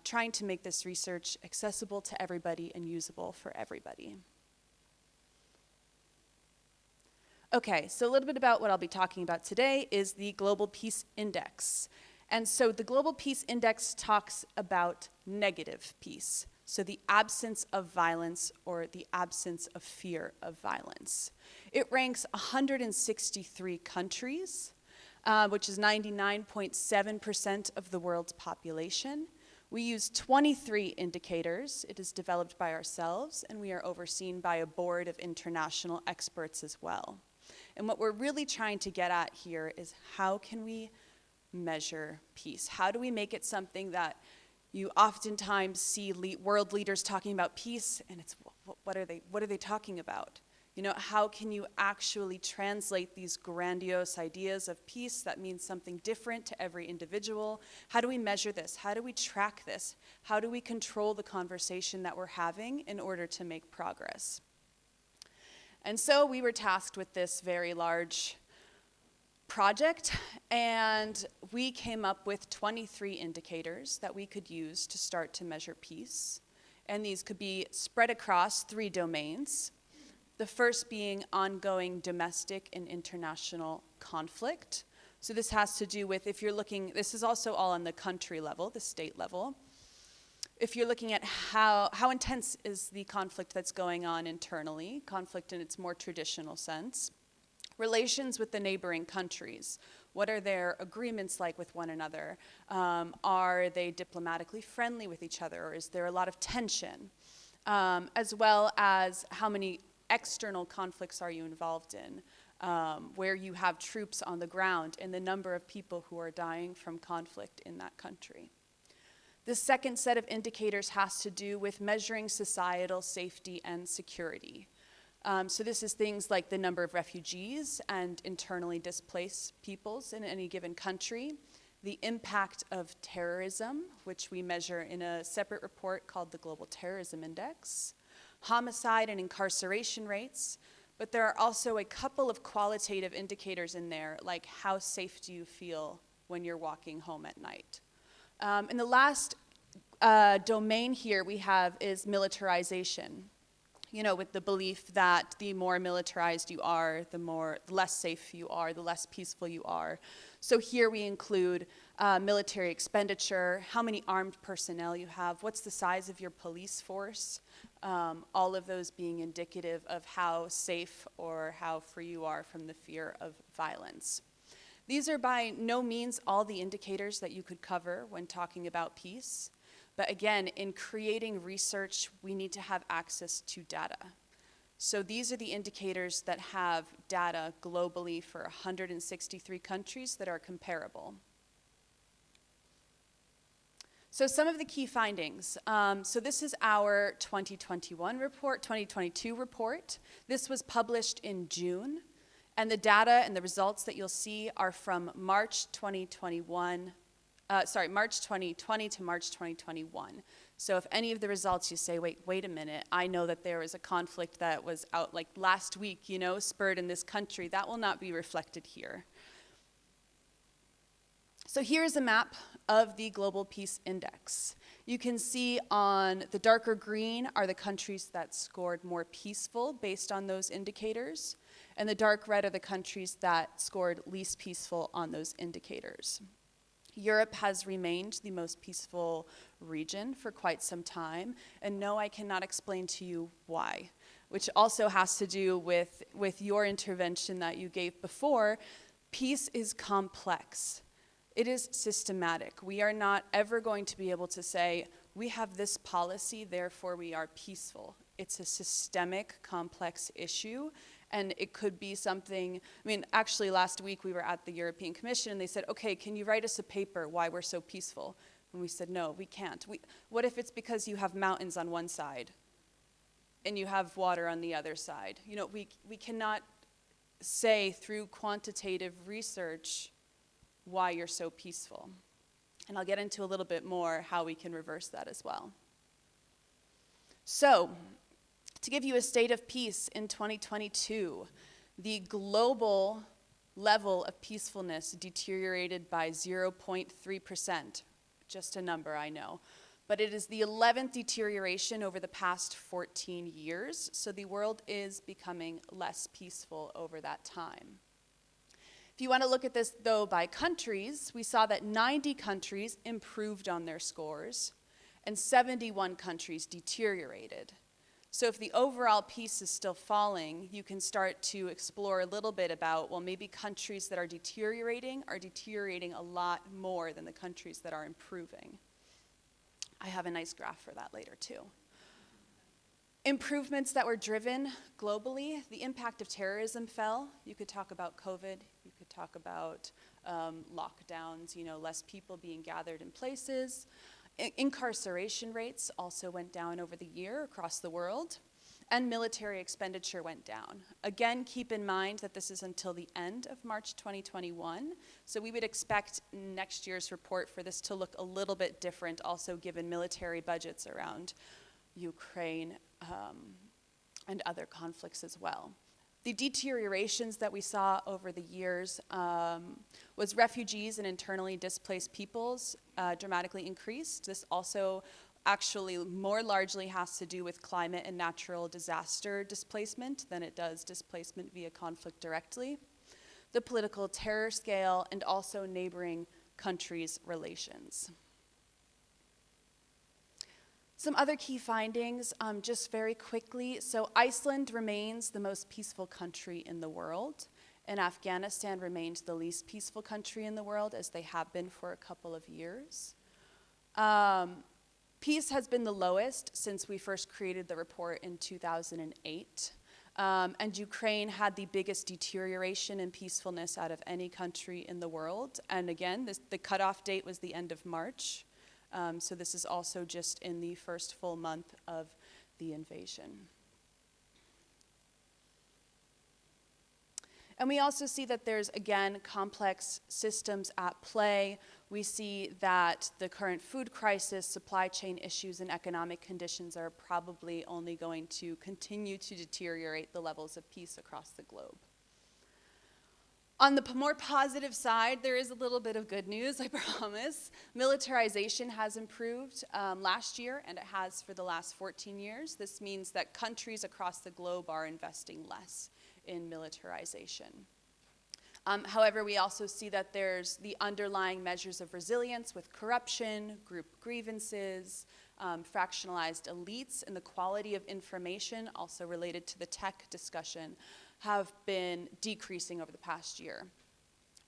trying to make this research accessible to everybody and usable for everybody. Okay, so a little bit about what I'll be talking about today is the Global Peace Index. And so the Global Peace Index talks about negative peace, so the absence of violence or the absence of fear of violence. It ranks 163 countries, which is 99.7% of the world's population. We use 23 indicators. It is developed by ourselves, and we are overseen by a board of international experts as well. And what we're really trying to get at here is how can we measure peace? How do we make it something that you oftentimes see world leaders talking about peace, and it's what are they talking about? You know, how can you actually translate these grandiose ideas of peace that means something different to every individual? How do we measure this? How do we track this? How do we control the conversation that we're having in order to make progress? And so we were tasked with this very large project, and we came up with 23 indicators that we could use to start to measure peace. And these could be spread across 3 domains. The first being ongoing domestic and international conflict. So this has to do with, if you're looking, this is also all on the country level, the state level. If you're looking at how intense is the conflict that's going on internally, conflict in its more traditional sense. Relations with the neighboring countries. What are their agreements like with one another? Are they diplomatically friendly with each other, or is there a lot of tension? as well as how many external conflicts are you involved in, where you have troops on the ground, and the number of people who are dying from conflict in that country. The second set of indicators has to do with measuring societal safety and security. So this is things like the number of refugees and internally displaced peoples in any given country, the impact of terrorism, which we measure in a separate report called the Global Terrorism Index, homicide and incarceration rates, but there are also a couple of qualitative indicators in there, like how safe do you feel when you're walking home at night. And the last domain here we have is militarization. You know, with the belief that the more militarized you are, the less safe you are, the less peaceful you are. So here we include military expenditure, how many armed personnel you have, what's the size of your police force, all of those being indicative of how safe or how free you are from the fear of violence. These are by no means all the indicators that you could cover when talking about peace. But again, in creating research, we need to have access to data. So these are the indicators that have data globally for 163 countries that are comparable. So some of the key findings. So this is our 2021 report, 2022 report. This was published in June. And the data and the results that you'll see are from March 2020 to March 2021. So if any of the results you say, wait a minute, I know that there was a conflict that was out like last week, you know, spurred in this country, that will not be reflected here. So here's a map of the Global Peace Index. You can see on the darker green are the countries that scored more peaceful based on those indicators, and the dark red are the countries that scored least peaceful on those indicators. Europe has remained the most peaceful region for quite some time, and no, I cannot explain to you why, which also has to do with your intervention that you gave before. Peace is complex. It is systematic. We are not ever going to be able to say, we have this policy, therefore we are peaceful. It's a systemic, complex issue. And it could be something, I mean, actually last week we were at the European Commission and they said, okay, can you write us a paper why we're so peaceful? And we said, no, we can't. What if it's because you have mountains on one side and you have water on the other side? You know, we cannot say through quantitative research why you're so peaceful. And I'll get into a little bit more how we can reverse that as well. So, to give you a state of peace in 2022, the global level of peacefulness deteriorated by 0.3%. Just a number, I know. But it is the 11th deterioration over the past 14 years, so the world is becoming less peaceful over that time. If you want to look at this, though, by countries, we saw that 90 countries improved on their scores, and 71 countries deteriorated. So if the overall peace is still falling, you can start to explore a little bit about, well, maybe countries that are deteriorating a lot more than the countries that are improving. I have a nice graph for that later, too. Improvements that were driven globally, the impact of terrorism fell. You could talk about COVID, you could talk about lockdowns, you know, less people being gathered in places. Incarceration rates also went down over the year across the world, and military expenditure went down. Again, keep in mind that this is until the end of March 2021, so we would expect next year's report for this to look a little bit different, also given military budgets around Ukraine and other conflicts as well. The deteriorations that we saw over the years was refugees and internally displaced peoples dramatically increased. This also actually more largely has to do with climate and natural disaster displacement than it does displacement via conflict directly. The political terror scale and also neighboring countries' relations. Some other key findings, just very quickly. So Iceland remains the most peaceful country in the world, and Afghanistan remains the least peaceful country in the world, as they have been for a couple of years. Peace has been the lowest since we first created the report in 2008. And Ukraine had the biggest deterioration in peacefulness out of any country in the world. And again, the cutoff date was the end of March. So this is also just in the first full month of the invasion. And we also see that there's, again, complex systems at play. We see that the current food crisis, supply chain issues, and economic conditions are probably only going to continue to deteriorate the levels of peace across the globe. On the more positive side, there is a little bit of good news, I promise. Militarization has improved last year, and it has for the last 14 years. This means that countries across the globe are investing less in militarization. However, we also see that there's the underlying measures of resilience with corruption, group grievances, fractionalized elites, and the quality of information, also related to the tech discussion, have been decreasing over the past year.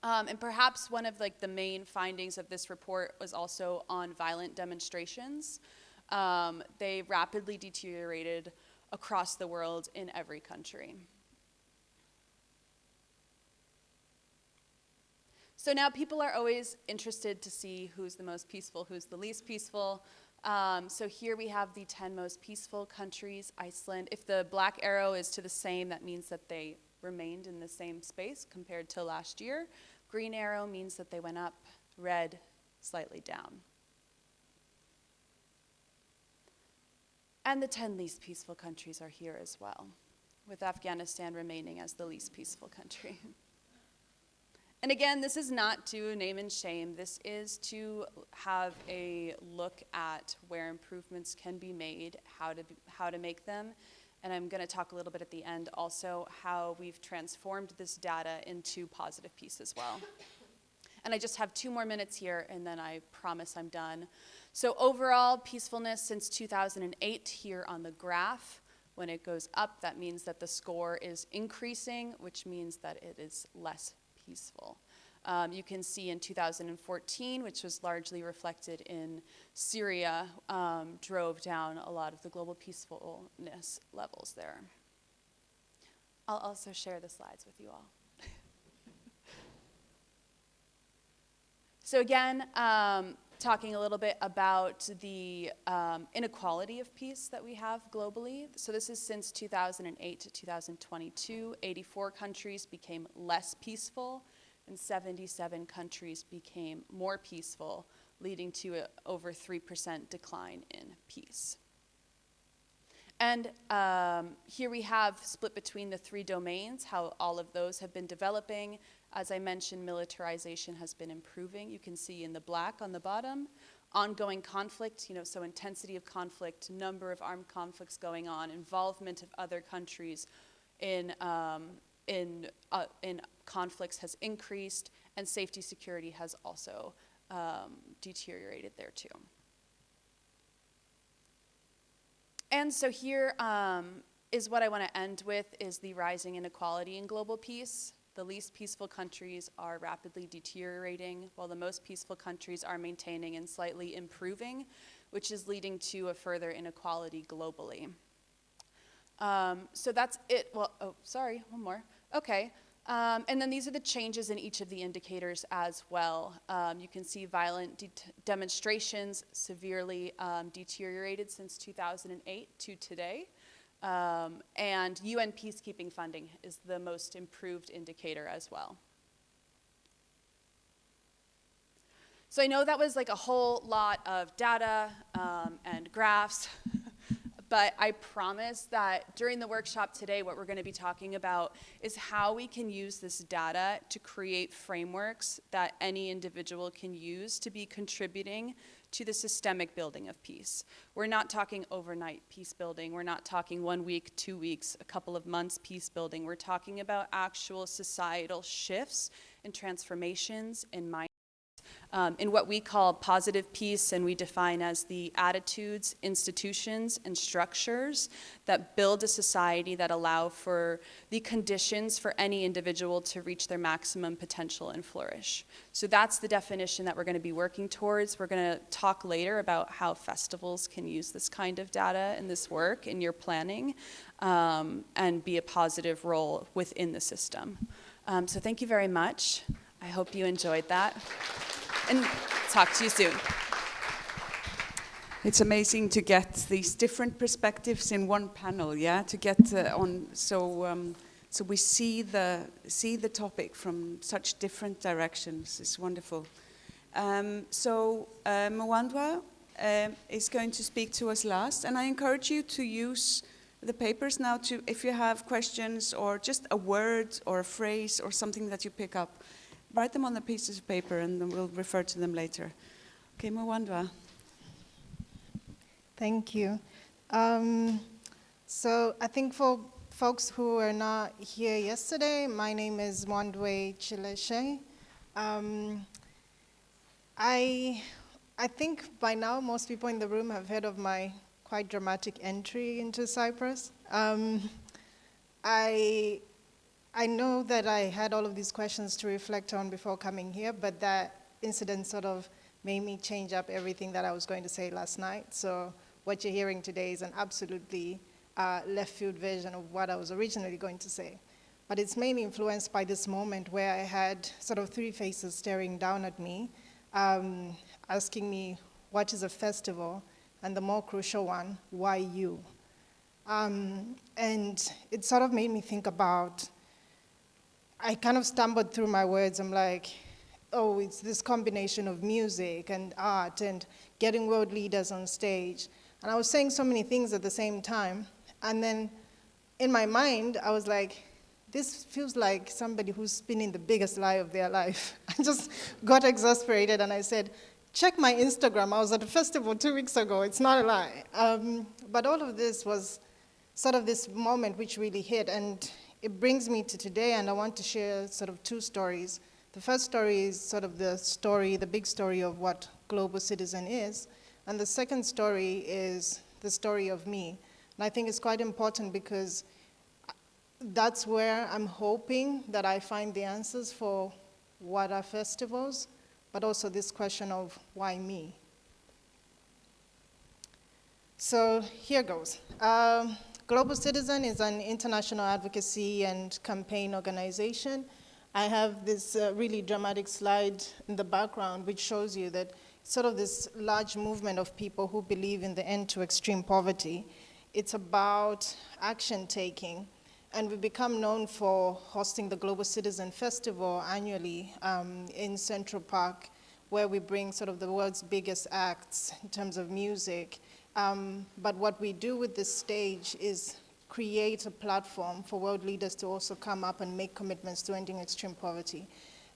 And perhaps one of the main findings of this report was also on violent demonstrations. They rapidly deteriorated across the world in every country. So now people are always interested to see who's the most peaceful, who's the least peaceful. So here we have the 10 most peaceful countries. Iceland, if the black arrow is to the same, that means that they remained in the same space compared to last year. Green arrow means that they went up, red, slightly down. And the 10 least peaceful countries are here as well, with Afghanistan remaining as the least peaceful country. And again, this is not to name and shame. This is to have a look at where improvements can be made, how to make them. And I'm going to talk a little bit at the end also how we've transformed this data into positive peace as well. And I just have 2 more minutes here, and then I promise I'm done. So overall, peacefulness since 2008 here on the graph. When it goes up, that means that the score is increasing, which means that it is less peaceful. You can see in 2014, which was largely reflected in Syria, drove down a lot of the global peacefulness levels there. I'll also share the slides with you all. So again, talking a little bit about the inequality of peace that we have globally. So this is since 2008 to 2022. 84 countries became less peaceful, and 77 countries became more peaceful, leading to an over 3% decline in peace. And here we have split between the 3 domains, how all of those have been developing. As I mentioned, militarization has been improving. You can see in the black on the bottom, ongoing conflict, so intensity of conflict, number of armed conflicts going on, involvement of other countries in conflicts has increased, and safety security has also deteriorated there too. And so here is what I want to end with, is the rising inequality in global peace. The least peaceful countries are rapidly deteriorating, while the most peaceful countries are maintaining and slightly improving, which is leading to a further inequality globally. So that's it. Well, oh, sorry, one more. Okay. And then these are the changes in each of the indicators as well. You can see violent demonstrations severely deteriorated since 2008 to today. And UN peacekeeping funding is the most improved indicator as well. So I know that was like a whole lot of data and graphs. But I promise that during the workshop today, what we're going to be talking about is how we can use this data to create frameworks that any individual can use to be contributing to the systemic building of peace. We're not talking overnight peace building. We're not talking 1 week, 2 weeks, a couple of months peace building. We're talking about actual societal shifts and transformations in mindsets in what we call positive peace, and we define as the attitudes, institutions, and structures that build a society that allow for the conditions for any individual to reach their maximum potential and flourish. So that's the definition that we're going to be working towards. We're going to talk later about how festivals can use this kind of data and this work in your planning and be a positive role within the system. So thank you very much. I hope you enjoyed that. And talk to you soon. It's amazing to get these different perspectives in one panel, yeah. To get on, so we see the topic from such different directions. It's wonderful. Mwandwe is going to speak to us last, and I encourage you to use the papers now to, if you have questions or just a word or a phrase or something that you pick up. Write them on the pieces of paper and then we'll refer to them later. Okay, Mwandwe. Thank you. So I think for folks who were not here yesterday, my name is Mwandwe Chileshe. I think by now most people in the room have heard of my quite dramatic entry into Cyprus. I know that I had all of these questions to reflect on before coming here, but that incident sort of made me change up everything that I was going to say last night. So what you're hearing today is an absolutely left field version of what I was originally going to say. But it's mainly influenced by this moment where I had sort of three faces staring down at me, asking me, what is a festival? And the more crucial one, why you? And it sort of made me think about, I kind of stumbled through my words. I'm like, oh, it's this combination of music and art and getting world leaders on stage. And I was saying so many things at the same time. And then in my mind, I was like, this feels like somebody who's spinning the biggest lie of their life. I just got exasperated and I said, check my Instagram. I was at a festival 2 weeks ago. It's not a lie. But all of this was sort of this moment which really hit. And it brings me to today, and I want to share sort of two stories. The first story is sort of the big story of what Global Citizen is. And the second story is the story of me. And I think it's quite important because that's where I'm hoping that I find the answers for what are festivals, but also this question of why me. So here goes. Global Citizen is an international advocacy and campaign organization. I have this really dramatic slide in the background which shows you that sort of this large movement of people who believe in the end to extreme poverty. It's about action taking, and we become known for hosting the Global Citizen Festival annually in Central Park, where we bring sort of the world's biggest acts in terms of music. But what we do with this stage is create a platform for world leaders to also come up and make commitments to ending extreme poverty.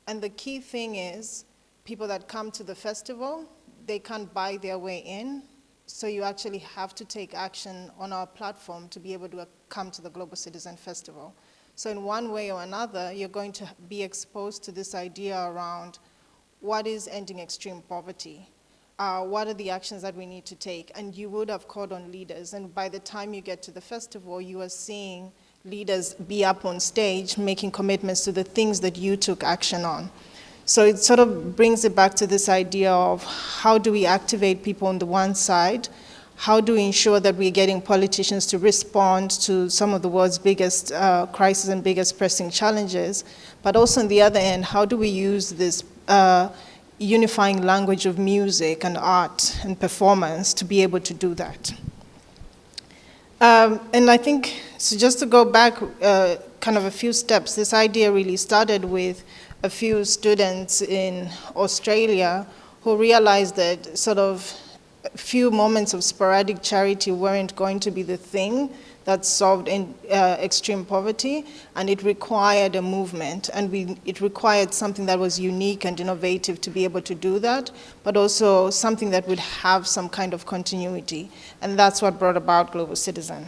And the key thing is, people that come to the festival, they can't buy their way in, so you actually have to take action on our platform to be able to come to the Global Citizen Festival. So in one way or another, you're going to be exposed to this idea around what is ending extreme poverty? What are the actions that we need to take? And you would have called on leaders, and by the time you get to the festival, you are seeing leaders be up on stage making commitments to the things that you took action on. So it sort of brings it back to this idea of how do we activate people on the one side? How do we ensure that we're getting politicians to respond to some of the world's biggest crises and biggest pressing challenges? But also on the other end, how do we use this unifying language of music and art and performance to be able to do that? And I think, so just to go back kind of a few steps, this idea really started with a few students in Australia who realized that sort of a few moments of sporadic charity weren't going to be the thing that solved extreme poverty, and it required a movement, and it required something that was unique and innovative to be able to do that, but also something that would have some kind of continuity, and that's what brought about Global Citizen.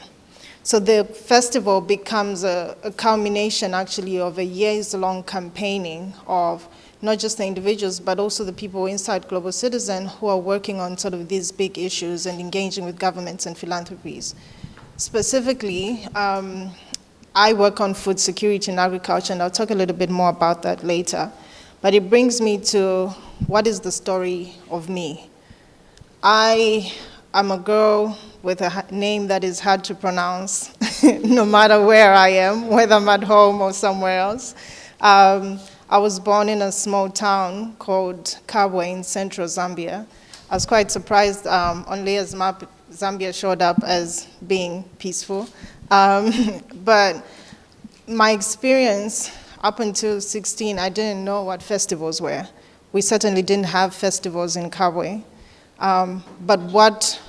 So the festival becomes a culmination actually of a years-long campaigning of not just the individuals, but also the people inside Global Citizen who are working on sort of these big issues and engaging with governments and philanthropies. Specifically, I work on food security and agriculture, and I'll talk a little bit more about that later. But it brings me to what is the story of me. I am a girl with a name that is hard to pronounce, no matter where I am, whether I'm at home or somewhere else. I was born in a small town called Kabwe in central Zambia. I was quite surprised on Leah's map, Zambia showed up as being peaceful. But my experience up until 16, I didn't know what festivals were. We certainly didn't have festivals in Kabwe. But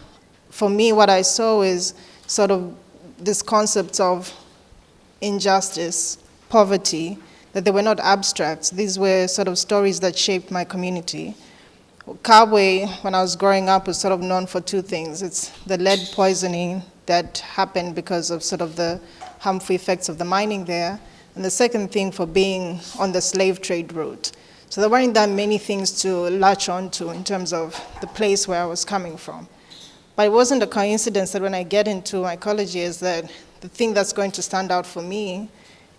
for me, what I saw is sort of this concept of injustice, poverty, that they were not abstracts. These were sort of stories that shaped my community. Kabwe, when I was growing up, was sort of known for two things. It's the lead poisoning that happened because of sort of the harmful effects of the mining there, and the second thing for being on the slave trade route. So there weren't that many things to latch onto in terms of the place where I was coming from. But it wasn't a coincidence that when I get into my college years that the thing that's going to stand out for me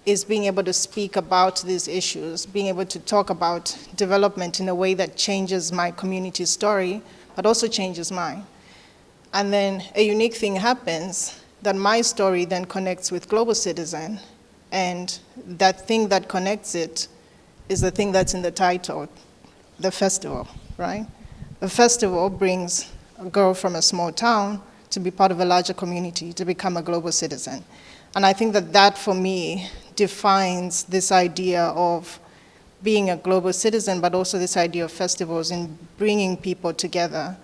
is being able to speak about these issues, being able to talk about development in a way that changes my community's story, but also changes mine. And then a unique thing happens that my story then connects with Global Citizen, and that thing that connects it is the thing that's in the title, the festival, right? The festival brings a girl from a small town to be part of a larger community, to become a global citizen. And I think that that, for me, defines this idea of being a global citizen, but also this idea of festivals and bringing people together.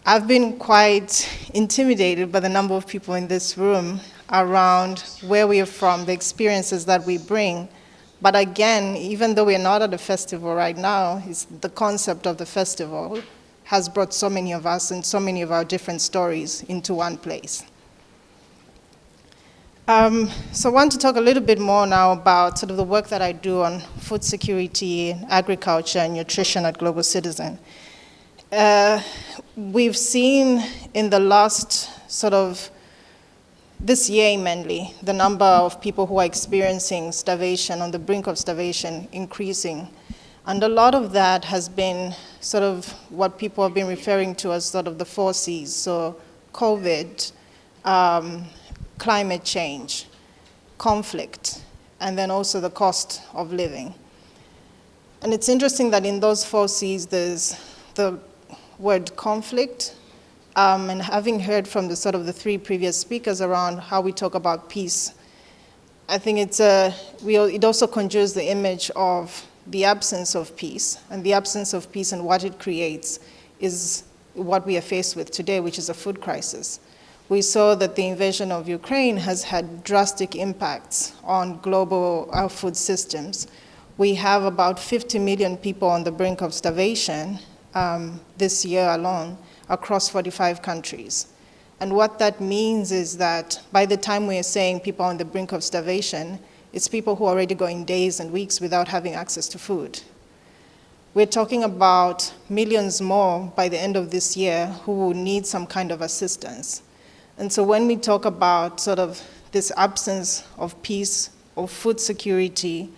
I've been quite intimidated by the number of people in this room around where we are from, the experiences that we bring. But again, even though we're not at a festival right now, it's the concept of the festival has brought so many of us and so many of our different stories into one place. So I want to talk a little bit more now about sort of the work that I do on food security, agriculture, and nutrition at Global Citizen. We've seen in the last sort of this year mainly, the number of people who are experiencing starvation, on the brink of starvation, increasing. And a lot of that has been sort of what people have been referring to as sort of the 4 Cs. So COVID, climate change, conflict, and then also the cost of living. And it's interesting that in those 4 Cs, there's the word conflict, and having heard from the sort of the 3 previous speakers around how we talk about peace, I think it also conjures the image of the absence of peace, and the absence of peace and what it creates is what we are faced with today, which is a food crisis. We saw that the invasion of Ukraine has had drastic impacts on global food systems. We have about 50 million people on the brink of starvation this year alone across 45 countries. And what that means is that by the time we are saying people on the brink of starvation, it's people who are already going days and weeks without having access to food. We're talking about millions more by the end of this year who will need some kind of assistance. And so when we talk about sort of this absence of peace or food security,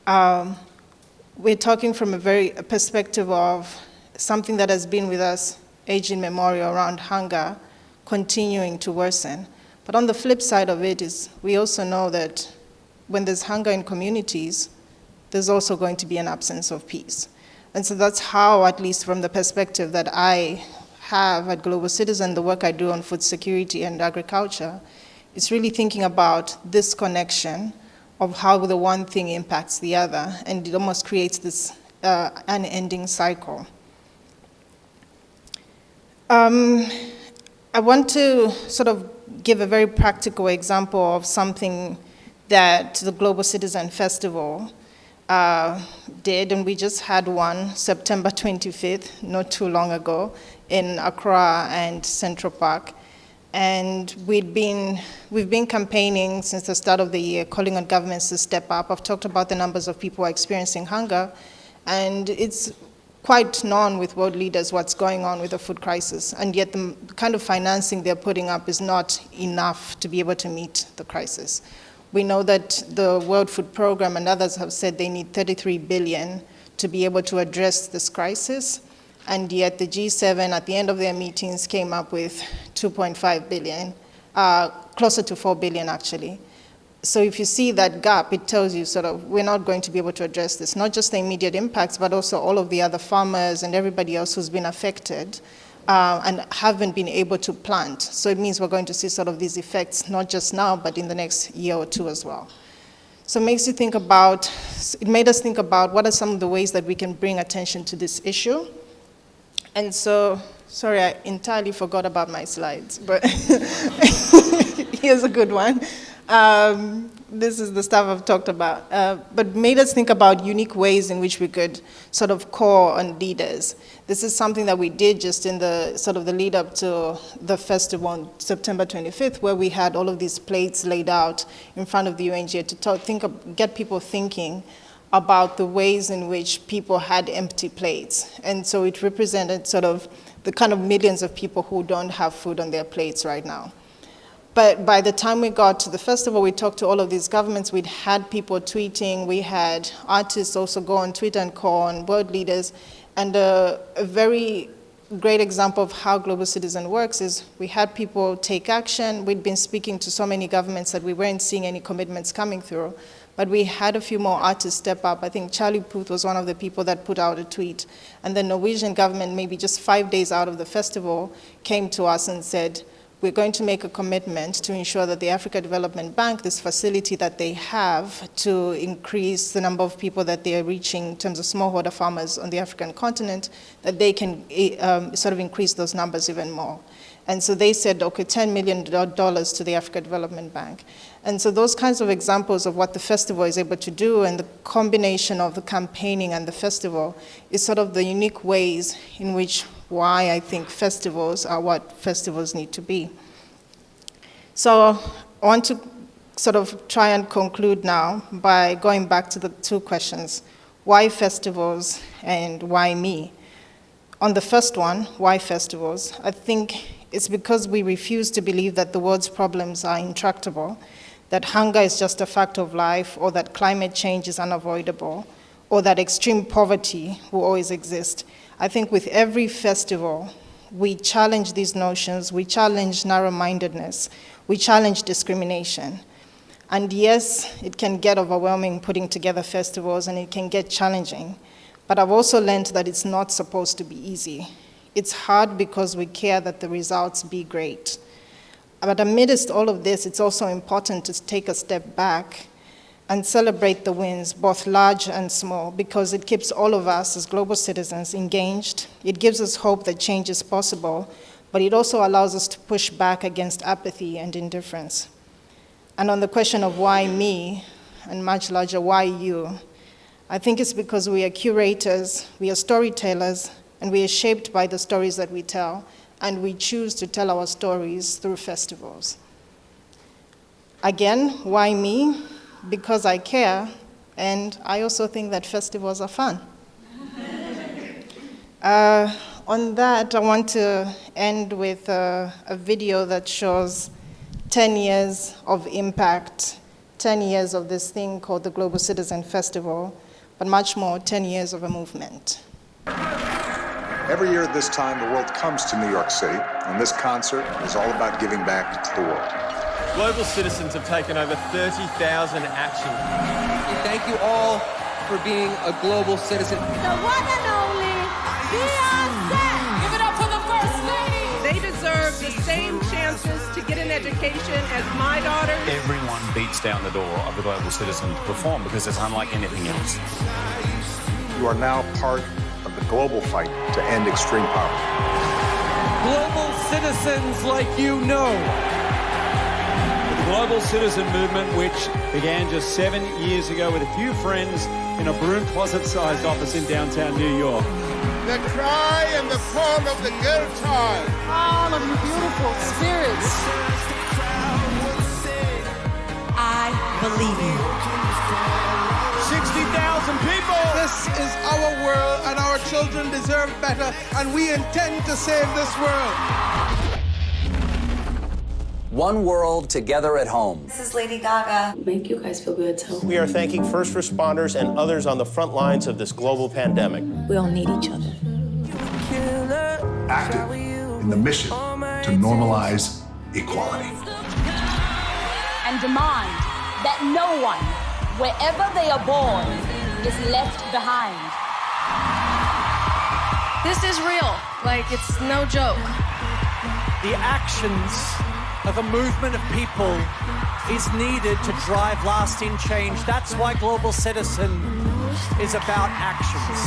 we're talking from a perspective of something that has been with us age immemorial around hunger continuing to worsen. But on the flip side of it is we also know that when there's hunger in communities, there's also going to be an absence of peace. And so that's how, at least from the perspective that I have at Global Citizen, the work I do on food security and agriculture, it's really thinking about this connection of how the one thing impacts the other, and it almost creates this unending cycle. I want to sort of give a very practical example of something that the Global Citizen Festival did, and we just had one September 25th, not too long ago, in Accra and Central Park. And we've been campaigning since the start of the year, calling on governments to step up. I've talked about the numbers of people who are experiencing hunger, And it's quite known with world leaders what's going on with the food crisis, and yet the kind of financing they're putting up is not enough to be able to meet the crisis. We know that the World Food Program and others have said they need 33 billion to be able to address this crisis, and yet the G7 at the end of their meetings came up with 2.5 billion, closer to 4 billion actually. So if you see that gap, it tells you sort of we're not going to be able to address this, not just the immediate impacts, but also all of the other farmers and everybody else who's been affected and haven't been able to plant. So it means we're going to see sort of these effects, not just now, but in the next year or two as well. So it made us think about what are some of the ways that we can bring attention to this issue. And so, sorry, I entirely forgot about my slides, but here's a good one. This is the stuff I've talked about, but made us think about unique ways in which we could sort of call on leaders. This is something that we did just in the sort of the lead up to the festival on September 25th, where we had all of these plates laid out in front of the UNGA to get people thinking about the ways in which people had empty plates. And so it represented sort of the kind of millions of people who don't have food on their plates right now. But by the time we got to the festival, we talked to all of these governments. We'd had people tweeting. We had artists also go on Twitter and call on world leaders. And a very great example of how Global Citizen works is we had people take action. We'd been speaking to so many governments that we weren't seeing any commitments coming through. But we had a few more artists step up. I think Charlie Puth was one of the people that put out a tweet. And the Norwegian government, maybe just 5 days out of the festival, came to us and said, we're going to make a commitment to ensure that the Africa Development Bank, this facility that they have to increase the number of people that they are reaching in terms of smallholder farmers on the African continent, that they can sort of increase those numbers even more. And so they said, okay, $10 million to the Africa Development Bank. And so those kinds of examples of what the festival is able to do and the combination of the campaigning and the festival is sort of the unique ways in which why I think festivals are what festivals need to be. So I want to sort of try and conclude now by going back to the two questions, why festivals and why me? On the first one, why festivals? I think it's because we refuse to believe that the world's problems are intractable, that hunger is just a fact of life, or that climate change is unavoidable, or that extreme poverty will always exist. I think with every festival, we challenge these notions, we challenge narrow-mindedness, we challenge discrimination. And yes, it can get overwhelming putting together festivals and it can get challenging, but I've also learned that it's not supposed to be easy. It's hard because we care that the results be great. But amidst all of this, it's also important to take a step back and celebrate the wins, both large and small, because it keeps all of us as global citizens engaged. It gives us hope that change is possible, but it also allows us to push back against apathy and indifference. And on the question of why me, and much larger, why you, I think it's because we are curators, we are storytellers, and we are shaped by the stories that we tell, and we choose to tell our stories through festivals. Again, why me? Because I care, and I also think that festivals are fun. On that, I want to end with a video that shows 10 years of impact, 10 years of this thing called the Global Citizen Festival, but much more, 10 years of a movement. Every year at this time, the world comes to New York City, and this concert is all about giving back to the world. Global citizens have taken over 30,000 actions. Thank you all for being a global citizen. The one and only Beyonce! Give it up for the First Lady! They deserve the same chances to get an education as my daughters. Everyone beats down the door of the global citizen to perform because it's unlike anything else. You are now part of the global fight to end extreme poverty. Global citizens like you know. The Global Citizen Movement, which began just 7 years ago with a few friends in a broom closet-sized office in downtown New York. The cry and the call of the girl child. All of you beautiful spirits. I believe you. 60,000 people. This is our children deserve better, and we intend to save this world. One world together at home. This is Lady Gaga. Make you guys feel good too. We are thanking first responders and others on the front lines of this global pandemic. We all need each other. Active in the mission to normalize equality. And demand that no one, wherever they are born, is left behind. This is real. Like, it's no joke. The actions of a movement of people is needed to drive lasting change. That's why Global Citizen is about actions.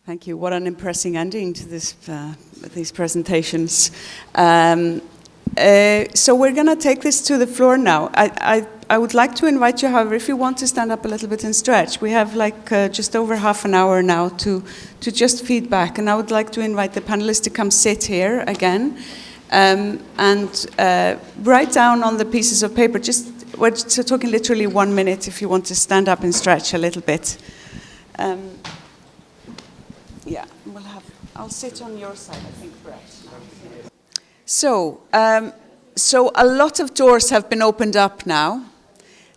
Thank you. What an impressive ending to this, these presentations. So we're going to take this to the floor now. I would like to invite you, however, if you want to stand up a little bit and stretch. We have just over half an hour now to just feedback. And I would like to invite the panelists to come sit here again and write down on the pieces of paper. We're talking literally 1 minute if you want to stand up and stretch a little bit. Yeah, I'll sit on your side, I think, Brett. So a lot of doors have been opened up now.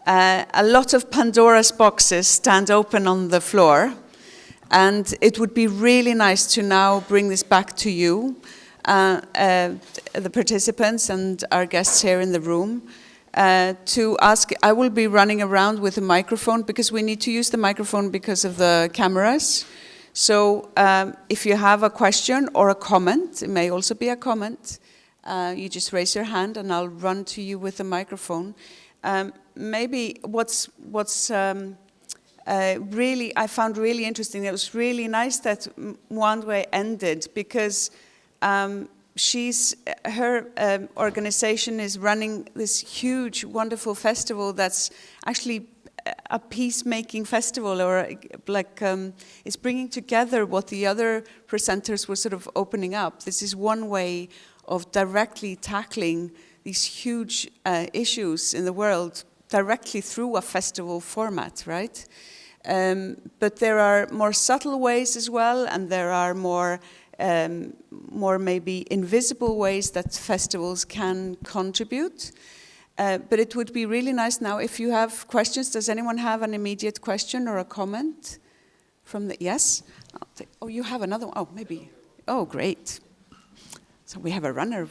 A lot of Pandora's boxes stand open on the floor. And it would be really nice to now bring this back to you, the participants and our guests here in the room, to ask. I will be running around with a microphone because we need to use the microphone because of the cameras. So if you have a question or a comment, it may also be a comment, you just raise your hand and I'll run to you with the microphone. Maybe what's really, I found really interesting, it was really nice that Mwandwe ended because her organization is running this huge, wonderful festival that's actually a peacemaking festival, or it's bringing together what the other presenters were sort of opening up. This is one way of directly tackling these huge issues in the world directly through a festival format, right? But there are more subtle ways as well, and there are more maybe invisible ways that festivals can contribute. But it would be really nice now if you have questions. Does anyone have an immediate question or a comment from the, yes? Oh, you have another one. Oh, maybe. Oh, great. So we have a runner.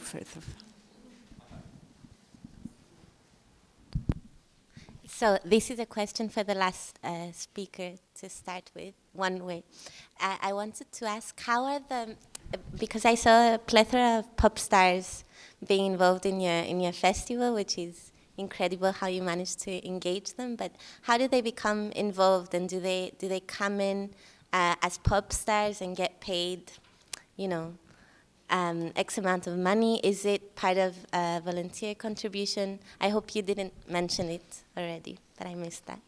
So this is a question for the last speaker to start with, Mwandwe. I wanted to ask, how are because I saw a plethora of pop stars being involved in your festival, which is incredible how you managed to engage them, but how do they become involved, and do they come in as pop stars and get paid, X amount of money? Is it part of a volunteer contribution? I hope you didn't mention it already, but I missed that.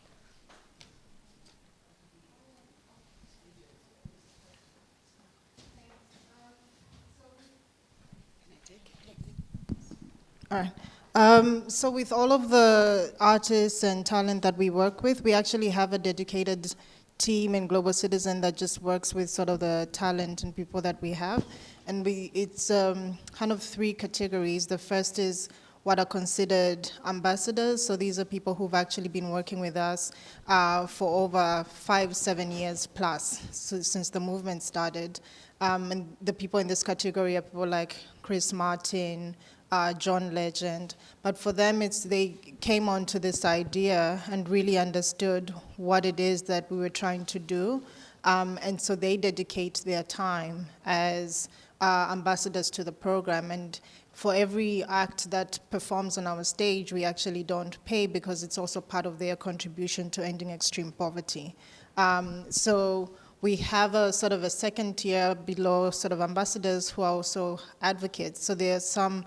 All right. So with all of the artists and talent that we work with, we actually have a dedicated team in Global Citizen that just works with sort of the talent and people that we have. And it's kind of 3 categories. The first is what are considered ambassadors. So these are people who've actually been working with us for over 5-7 years plus, so since the movement started. And the people in this category are people like Chris Martin, John Legend, but for them they came onto this idea and really understood what it is that we were trying to do, and so they dedicate their time as ambassadors to the program. And for every act that performs on our stage, we actually don't pay because it's also part of their contribution to ending extreme poverty. So we have a sort of a second tier below sort of ambassadors who are also advocates. So there's some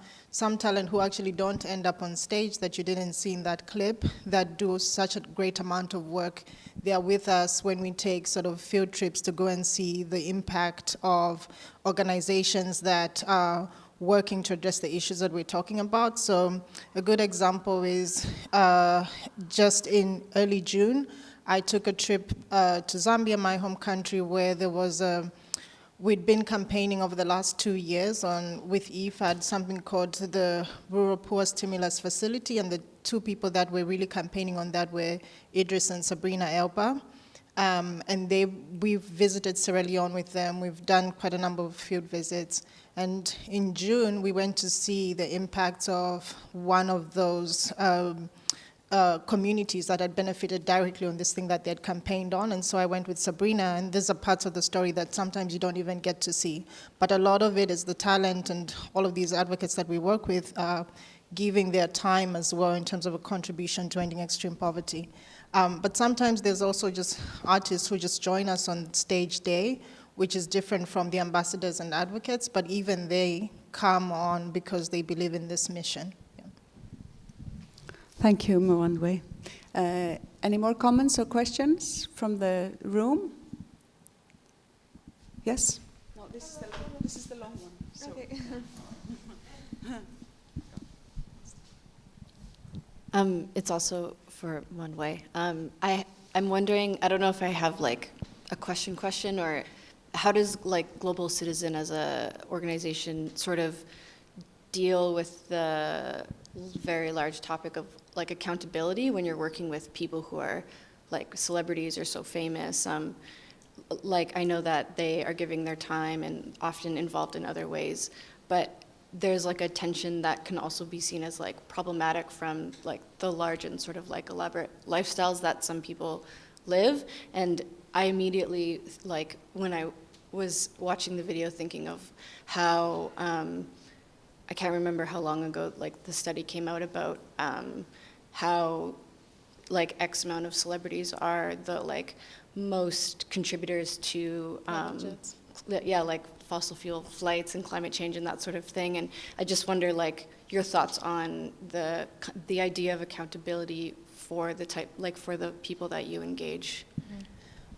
talent who actually don't end up on stage that you didn't see in that clip that do such a great amount of work. They are with us when we take sort of field trips to go and see the impact of organizations that working to address the issues that we're talking about. So a good example is just in early June, I took a trip to Zambia, my home country, where there was we'd been campaigning over the last 2 years with IFAD, something called the Rural Poor Stimulus Facility, and the two people that were really campaigning on that were Idris and Sabrina Elba. And we've visited Sierra Leone with them. We've done quite a number of field visits. And in June, we went to see the impacts of one of those communities that had benefited directly on this thing that they had campaigned on. And so I went with Sabrina, and there's a parts of the story that sometimes you don't even get to see. But a lot of it is the talent and all of these advocates that we work with giving their time as well in terms of a contribution to ending extreme poverty. But sometimes there's also just artists who just join us on stage day, which is different from the ambassadors and advocates, but even they come on because they believe in this mission. Yeah. Thank you, Mwandwe. Any more comments or questions from the room? Yes? No, this is the long one. So. Okay. It's also for Mwandwe. I'm wondering, I don't know if I have like a question or how does like Global Citizen as a organization sort of deal with the very large topic of like accountability when you're working with people who are like celebrities or so famous? Like I know that they are giving their time and often involved in other ways, but there's like a tension that can also be seen as like problematic from like the large and sort of like elaborate lifestyles that some people live. And I immediately, like when I was watching the video, thinking of how, I can't remember how long ago like the study came out about how like X amount of celebrities are the like most contributors to like fossil fuel flights and climate change and that sort of thing. And I just wonder, like, your thoughts on the idea of accountability for the for the people that you engage.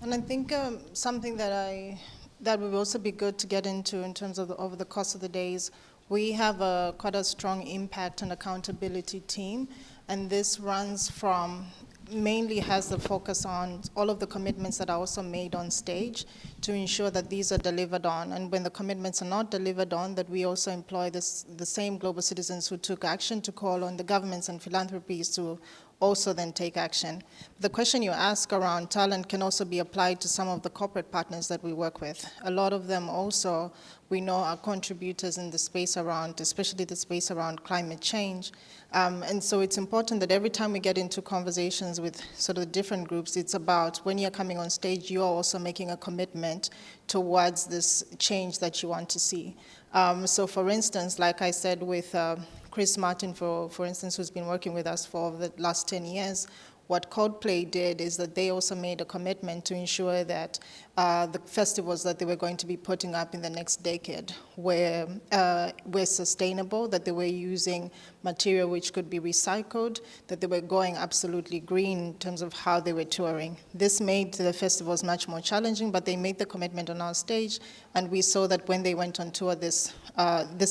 And I think something that would also be good to get into in terms of over the course of the days, we have quite a strong impact and accountability team, and this runs from mainly has the focus on all of the commitments that are also made on stage to ensure that these are delivered on. And when the commitments are not delivered on, that we also employ the same global citizens who took action to call on the governments and philanthropies to also then take action. The question you ask around talent can also be applied to some of the corporate partners that we work with. A lot of them also, we know, are contributors in the space around, especially the space around climate change. And so it's important that every time we get into conversations with sort of different groups, it's about when you're coming on stage, you are also making a commitment towards this change that you want to see. So for instance, like I said with Chris Martin, for instance, who's been working with us for the last 10 years, what Coldplay did is that they also made a commitment to ensure that the festivals that they were going to be putting up in the next decade were sustainable, that they were using material which could be recycled, that they were going absolutely green in terms of how they were touring. This made the festivals much more challenging, but they made the commitment on our stage, and we saw that when they went on tour, this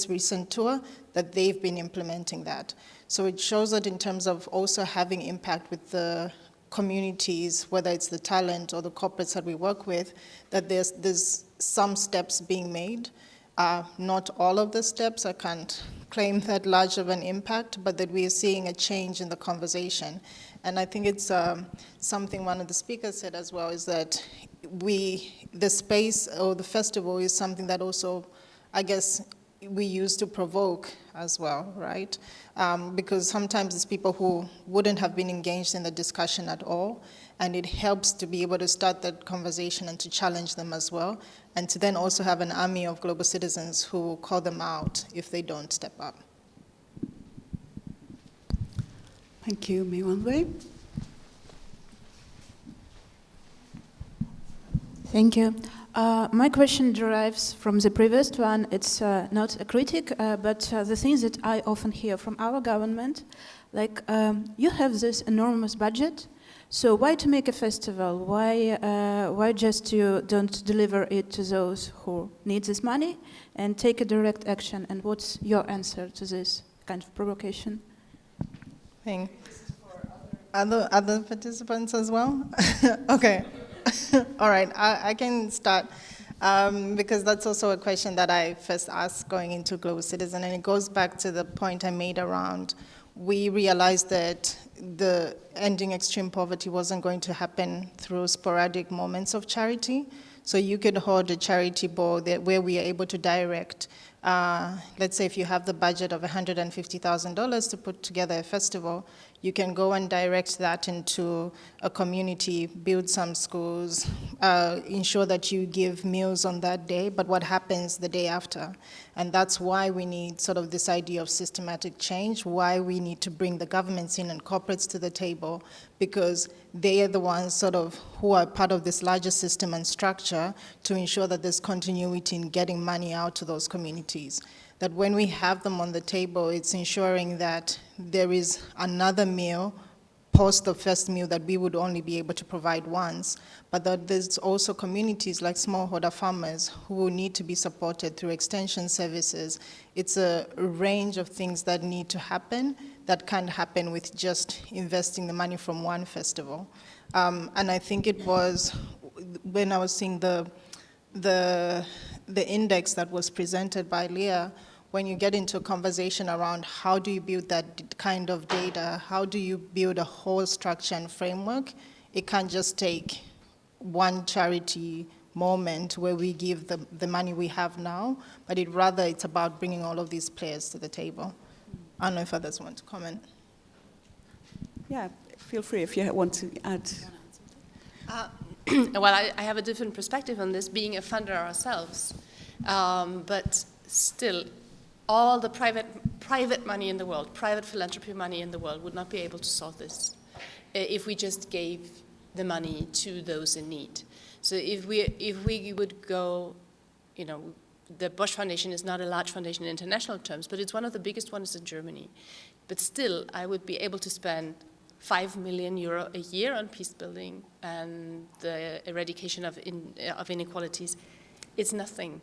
recent tour, that they've been implementing that. So it shows that in terms of also having impact with the communities, whether it's the talent or the corporates that we work with, that there's some steps being made. Not all of the steps, I can't claim that large of an impact, but that we are seeing a change in the conversation. And I think it's something one of the speakers said as well, is that the space or the festival is something that also, I guess, we use to provoke as well, right? Because sometimes it's people who wouldn't have been engaged in the discussion at all, and it helps to be able to start that conversation and to challenge them as well, and to then also have an army of global citizens who call them out if they don't step up. Thank you, Mwandwe. Thank you. My question derives from the previous one. It's not a critic, but the things that I often hear from our government, like you have this enormous budget So why to make a festival? Why just you don't deliver it to those who need this money and take a direct action? And what's your answer to this kind of provocation? Thing. Other participants as well? Okay. All right, I can start because that's also a question that I first asked going into Global Citizen, and it goes back to the point I made around we realized that the ending extreme poverty wasn't going to happen through sporadic moments of charity. So you could hold a charity board where we are able to direct, let's say if you have the budget of $150,000 to put together a festival, you can go and direct that into a community, build some schools, ensure that you give meals on that day, but what happens the day after? And that's why we need sort of this idea of systematic change, why we need to bring the governments in and corporates to the table, because they are the ones sort of who are part of this larger system and structure to ensure that there's continuity in getting money out to those communities. That when we have them on the table, it's ensuring that there is another meal post the first meal that we would only be able to provide once, but that there's also communities like smallholder farmers who need to be supported through extension services. It's a range of things that need to happen that can't happen with just investing the money from one festival. And I think it was when I was seeing the index that was presented by Leah, when you get into a conversation around how do you build that kind of data, how do you build a whole structure and framework, it can't just take one charity moment where we give the money we have now, but it's about bringing all of these players to the table. I don't know if others want to comment. Yeah, feel free if you want to add. Well, I have a different perspective on this, being a funder ourselves. But still, all the private money in the world, private philanthropy money in the world would not be able to solve this if we just gave the money to those in need. So if we would go, the Bosch Foundation is not a large foundation in international terms, but it's one of the biggest ones in Germany. But still, I would be able to spend €5 million a year on peace building and the eradication of inequalities. It's nothing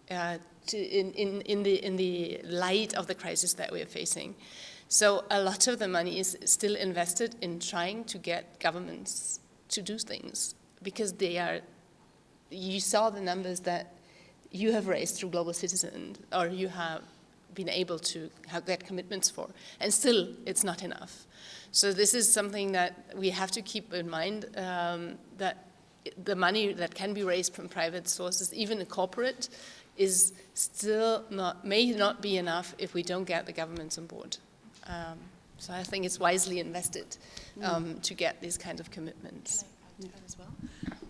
in the light of the crisis that we are facing. So a lot of the money is still invested in trying to get governments to do things, because you saw the numbers that you have raised through Global Citizen, or you have been able to get commitments for, and still it's not enough. So this is something that we have to keep in mind, that the money that can be raised from private sources, even a corporate, is still may not be enough if we don't get the governments on board. So I think it's wisely invested to get these kinds of commitments. As well.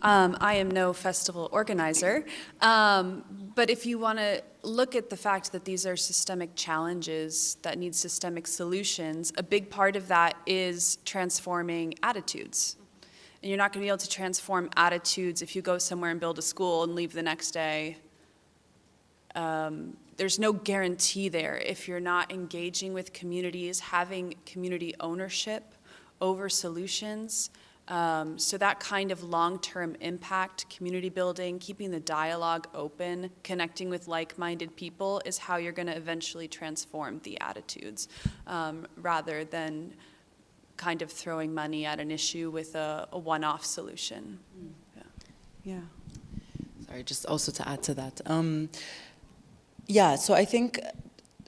I am no festival organizer, but if you want to look at the fact that these are systemic challenges that need systemic solutions, a big part of that is transforming attitudes. And you're not going to be able to transform attitudes if you go somewhere and build a school and leave the next day. There's no guarantee there if you're not engaging with communities, having community ownership over solutions. So that kind of long-term impact, community building, keeping the dialogue open, connecting with like-minded people is how you're going to eventually transform the attitudes, rather than kind of throwing money at an issue with a one-off solution. Yeah. Sorry, just also to add to that. Yeah, so I think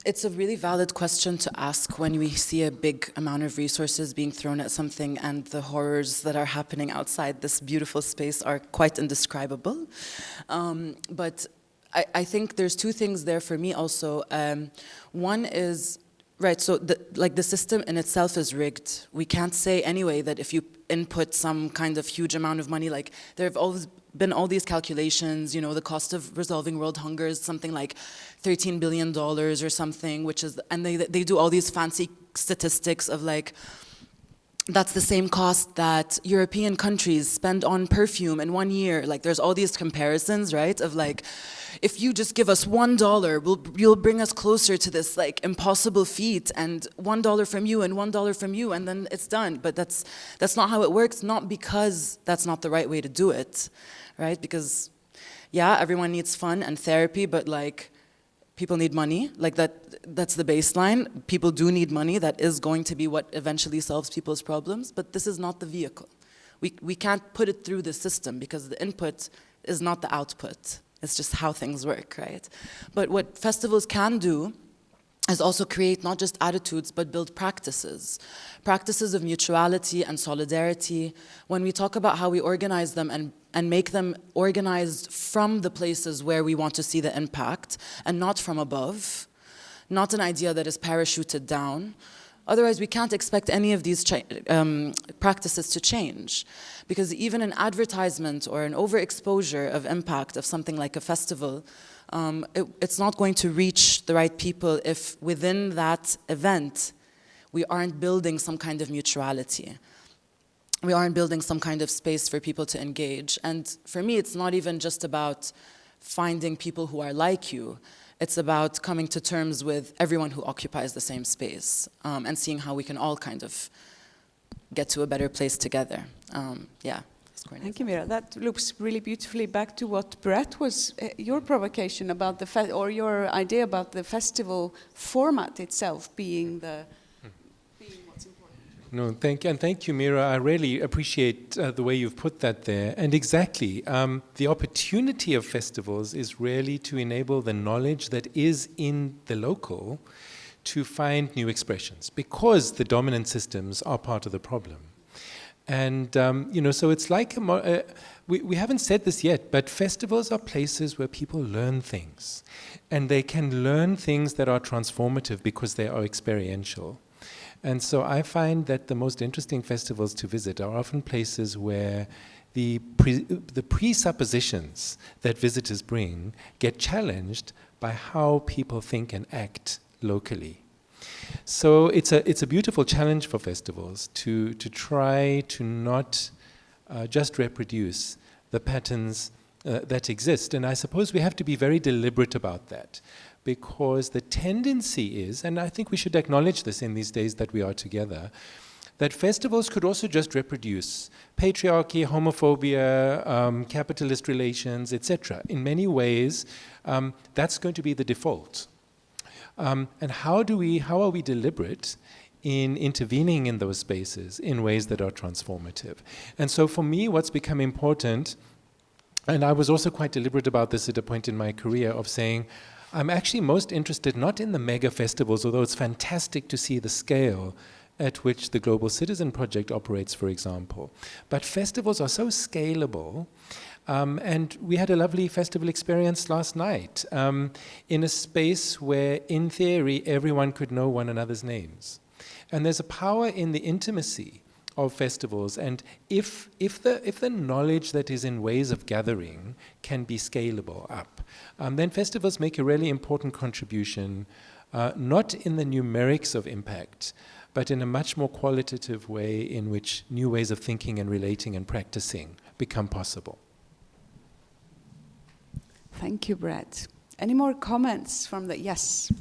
it's a really valid question to ask when we see a big amount of resources being thrown at something, and the horrors that are happening outside this beautiful space are quite indescribable. But I think there's two things there for me also. One is, right, so the system in itself is rigged. We can't say anyway that if you input some kind of huge amount of money, like there have always been all these calculations, the cost of resolving world hunger is something like $13 billion or something, which is, and they do all these fancy statistics of like that's the same cost that European countries spend on perfume in 1 year. Like, there's all these comparisons, right? Of like, if you just give us $1, you'll bring us closer to this like impossible feat, and $1 from you and $1 from you, and then it's done. But that's not how it works. Not because that's not the right way to do it, right? Because yeah, everyone needs fun and therapy, but like, people need money, like that's the baseline. People do need money. That is going to be what eventually solves people's problems, but this is not the vehicle. We can't put it through the system because the input is not the output. It's just how things work, right? But what festivals can do is also create not just attitudes, but build practices. Practices of mutuality and solidarity. When we talk about how we organize them and make them organized from the places where we want to see the impact and not from above, not an idea that is parachuted down. Otherwise, we can't expect any of these practices to change. Because even an advertisement or an overexposure of impact of something like a festival, it's not going to reach the right people if within that event we aren't building some kind of mutuality. We aren't building some kind of space for people to engage. And for me, it's not even just about finding people who are like you. It's about coming to terms with everyone who occupies the same space and seeing how we can all kind of get to a better place together. Yeah. Thank you, Mira. That loops really beautifully back to what Brett was, your provocation about or your idea about the festival format itself being what's important. No, thank you, and thank you, Mira. I really appreciate the way you've put that there. And exactly, the opportunity of festivals is really to enable the knowledge that is in the local to find new expressions, because the dominant systems are part of the problem. And, so it's like, we haven't said this yet, but festivals are places where people learn things. And they can learn things that are transformative because they are experiential. And so I find that the most interesting festivals to visit are often places where the presuppositions that visitors bring get challenged by how people think and act locally. So it's a beautiful challenge for festivals to try to not just reproduce the patterns that exist. And I suppose we have to be very deliberate about that, because the tendency is, and I think we should acknowledge this in these days that we are together, that festivals could also just reproduce patriarchy, homophobia, capitalist relations, etc. In many ways, that's going to be the default. And how are we deliberate in intervening in those spaces in ways that are transformative? And so for me, what's become important, and I was also quite deliberate about this at a point in my career, of saying, I'm actually most interested not in the mega festivals, although it's fantastic to see the scale at which the Global Citizen Project operates, for example. But festivals are so scalable. And we had a lovely festival experience last night in a space where, in theory, everyone could know one another's names. And there's a power in the intimacy of festivals. And if the knowledge that is in ways of gathering can be scalable up, then festivals make a really important contribution, not in the numerics of impact, but in a much more qualitative way in which new ways of thinking and relating and practicing become possible. Thank you, Brett. Any more comments from the, yes?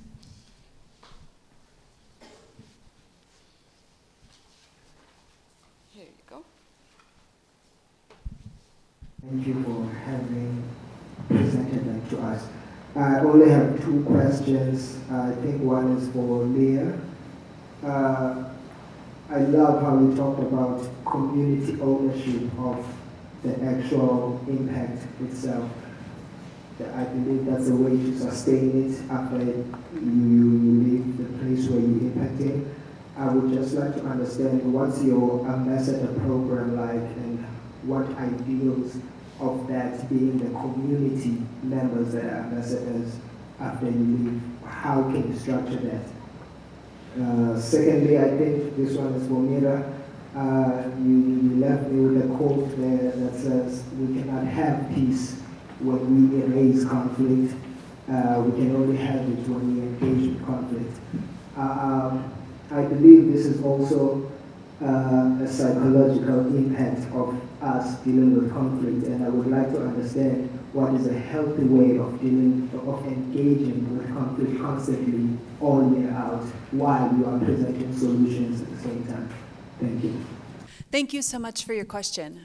Here you go. Thank you for having presented that to us. I only have 2 questions. I think one is for Leah. I love how you talked about community ownership of the actual impact itself. I believe that's a way to sustain it after you leave the place where you're impacting. I would just like to understand, what's your ambassador program like, and what ideals of that being the community members that are ambassadors after you leave? How can you structure that? Secondly, I think this one is for Mira. You left me with a quote there that says, "We cannot have peace when we erase conflict. We can only have it when we engage in conflict." I believe this is also a psychological impact of us dealing with conflict, and I would like to understand what is a healthy way of engaging with conflict constantly all year out while you are presenting solutions at the same time. Thank you. Thank you so much for your question.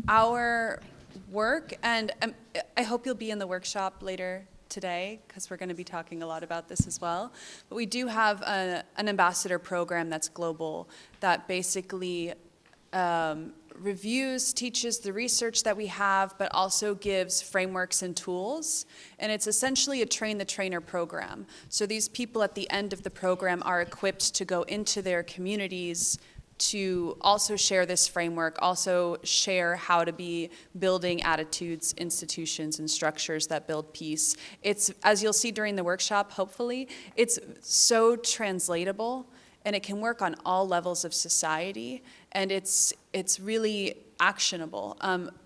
Our work, and I hope you'll be in the workshop later today, because we're going to be talking a lot about this as well. But we do have an ambassador program that's global that basically reviews, teaches the research that we have, but also gives frameworks and tools. And it's essentially a train the trainer program. So these people at the end of the program are equipped to go into their communities to also share this framework, also share how to be building attitudes, institutions, and structures that build peace. It's, as you'll see during the workshop, hopefully, it's so translatable, and it can work on all levels of society, and it's really actionable.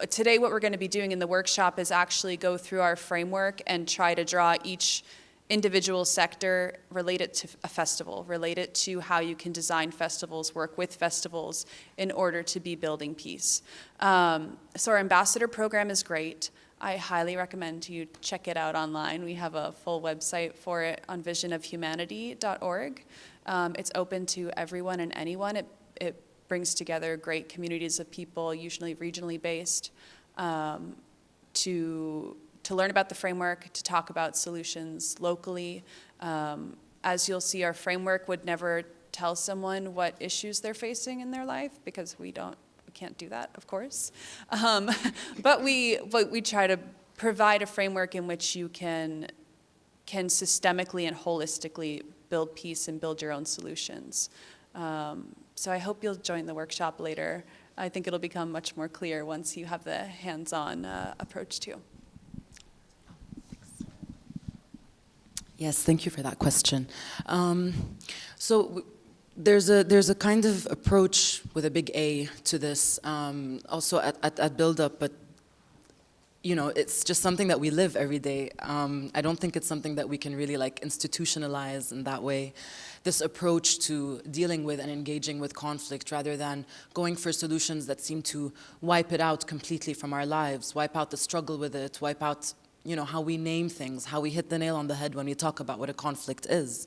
Today, what we're going to be doing in the workshop is actually go through our framework and try to draw each individual sector related to a festival, related to how you can design festivals, work with festivals in order to be building peace. So our ambassador program is great. I highly recommend you check it out online. We have a full website for it on visionofhumanity.org. It's open to everyone and anyone. It brings together great communities of people, usually regionally based, to learn about the framework, to talk about solutions locally. As you'll see, our framework would never tell someone what issues they're facing in their life, because we can't do that, of course. But we try to provide a framework in which you can systemically and holistically build peace and build your own solutions. So I hope you'll join the workshop later. I think it'll become much more clear once you have the hands-on approach too. Yes, thank you for that question. So there's a kind of approach with a big A to this, also at Build Up, but you know, it's just something that we live every day. I don't think it's something that we can really like institutionalize in that way. This approach to dealing with and engaging with conflict, rather than going for solutions that seem to wipe it out completely from our lives, wipe out the struggle with it, wipe out, you know, how we name things, how we hit the nail on the head when we talk about what a conflict is.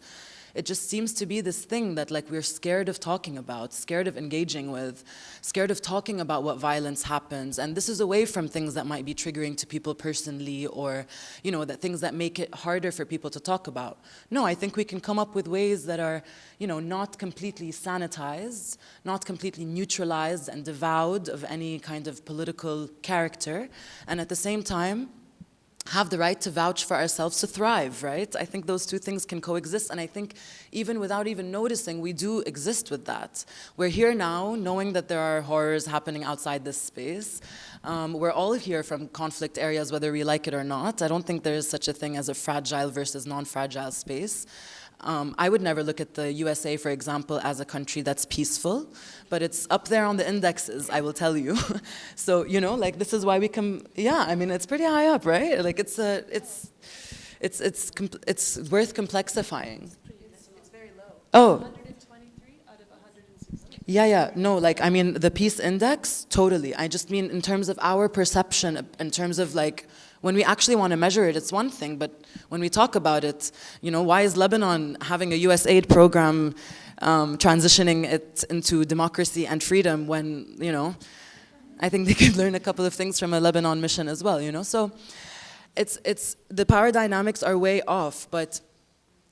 It just seems to be this thing that like we're scared of talking about, scared of engaging with, scared of talking about what violence happens. And this is away from things that might be triggering to people personally, or, you know, that things that make it harder for people to talk about. No, I think we can come up with ways that are, you know, not completely sanitized, not completely neutralized and devoured of any kind of political character, and at the same time, have the right to vouch for ourselves to thrive, right? I think those two things can coexist, and I think even without even noticing, we do exist with that. We're here now, knowing that there are horrors happening outside this space. We're all here from conflict areas, whether we like it or not. I don't think there is such a thing as a fragile versus non-fragile space. I would never look at the USA, for example, as a country that's peaceful, but it's up there on the indexes, I will tell you. So, you know, like this is why we come, yeah, I mean, it's pretty high up, right? Like it's worth complexifying. It's very low. Oh. 123 out of 160. Yeah, no, like, I mean, the peace index, totally. I just mean in terms of our perception, in terms of like, when we actually want to measure it, it's one thing, but when we talk about it, you know, why is Lebanon having a US aid program transitioning it into democracy and freedom when, you know, I think they could learn a couple of things from a Lebanon mission as well, you know? So it's the power dynamics are way off, but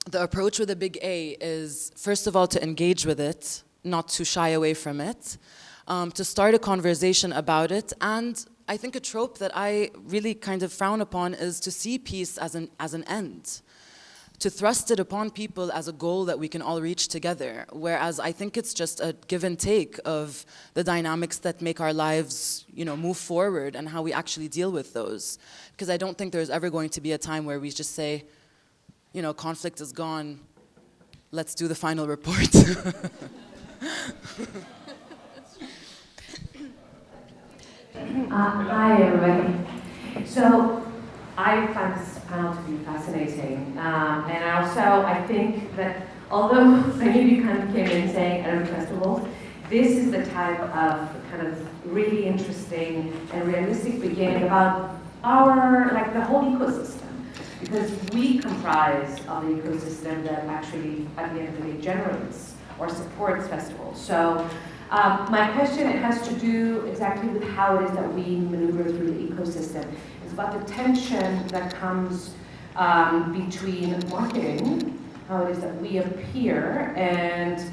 the approach with a big A is, first of all, to engage with it, not to shy away from it, to start a conversation about it, and I think a trope that I really kind of frown upon is to see peace as an end, to thrust it upon people as a goal that we can all reach together, whereas I think it's just a give and take of the dynamics that make our lives, you know, move forward and how we actually deal with those. Because I don't think there's ever going to be a time where we just say, you know, conflict is gone, let's do the final report. Hi, everybody. So I find this panel to be fascinating. And also, I think that although many of you kind of came in saying at festivals, this is the type of kind of really interesting and realistic beginning about our, like the whole ecosystem. Because we comprise of the ecosystem that actually, at the end of the day, generates or supports festivals. So my question, it has to do exactly with how it is that we maneuver through the ecosystem. It's about the tension that comes between marketing, how it is that we appear, and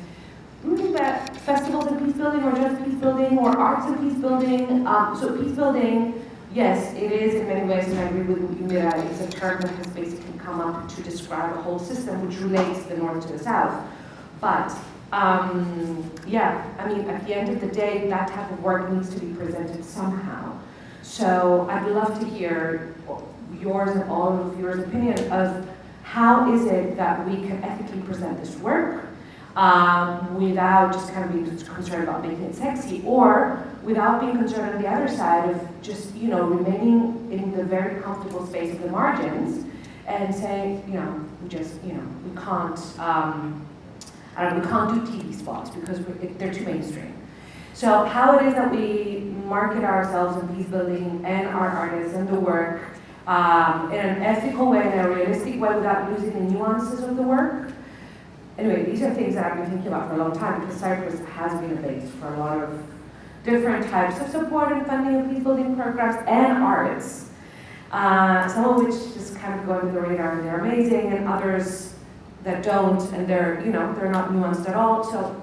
that festivals and peace building, or just peace building, or arts and peace building. So peace building, yes, it is in many ways, and I agree with you, Mira, it's a term that has basically come up to describe a whole system which relates the north to the south. But yeah, I mean, at the end of the day, that type of work needs to be presented somehow. So I'd love to hear yours and all of yours opinion of how is it that we can ethically present this work without just kind of being concerned about making it sexy, or without being concerned on the other side of just, you know, remaining in the very comfortable space of the margins and saying, you know, we just, you know, we can't, we can't do TV spots because they're too mainstream. So how it is that we market ourselves in peace building and our artists and the work in an ethical way, in a realistic way, without losing the nuances of the work. Anyway, these are things that I've been thinking about for a long time, because Cyprus has been a base for a lot of different types of support and funding of peace building programs and artists. Some of which just kind of go under the radar and they're amazing, and others that don't, and they're, you know, they're not nuanced at all. So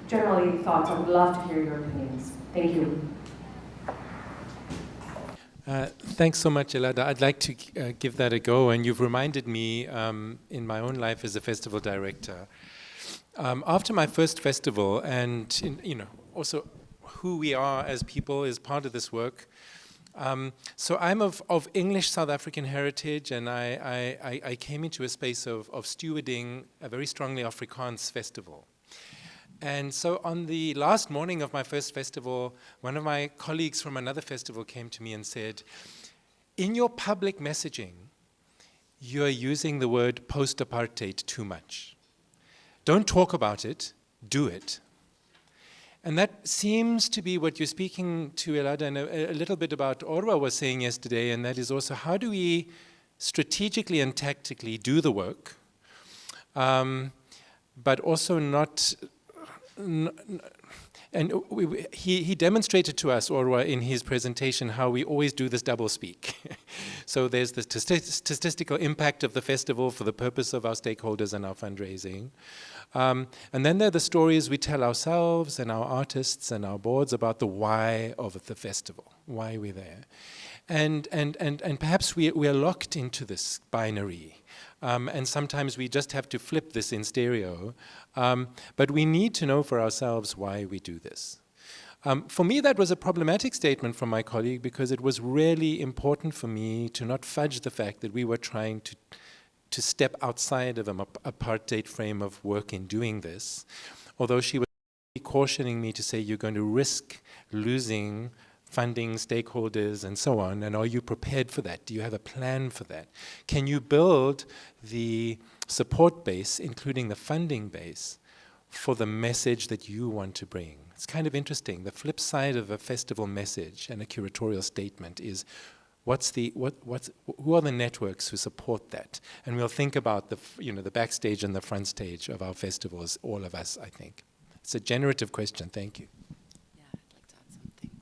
generally thoughts, I would love to hear your opinions. Thank you. Thanks so much, Elada. I'd like to give that a go, and you've reminded me in my own life as a festival director. After my first festival, and you know, also who we are as people is part of this work. So I'm of English South African heritage, and I came into a space of stewarding a very strongly Afrikaans festival. And so on the last morning of my first festival, one of my colleagues from another festival came to me and said, in your public messaging, you're using the word post-apartheid too much. Don't talk about it, do it. And that seems to be what you're speaking to, Elada, and a little bit about Orwa was saying yesterday, and that is also how do we strategically and tactically do the work, but also not... And he demonstrated to us, Orwa, in his presentation, how we always do this double speak. So there's the statistical impact of the festival for the purpose of our stakeholders and our fundraising. And then there are the stories we tell ourselves and our artists and our boards about the why of the festival, why we're there. And perhaps we are locked into this binary. And sometimes we just have to flip this in stereo. But we need to know for ourselves why we do this. For me, that was a problematic statement from my colleague, because it was really important for me to not fudge the fact that we were trying to step outside of an apartheid frame of work in doing this. Although she was cautioning me to say, you're going to risk losing funding, stakeholders, and so on, and are you prepared for that? Do you have a plan for that? Can you build the support base, including the funding base, for the message that you want to bring? It's kind of interesting. The flip side of a festival message and a curatorial statement is who are the networks who support that? And we'll think about the backstage and the front stage of our festivals, all of us, I think. It's a generative question. Thank you.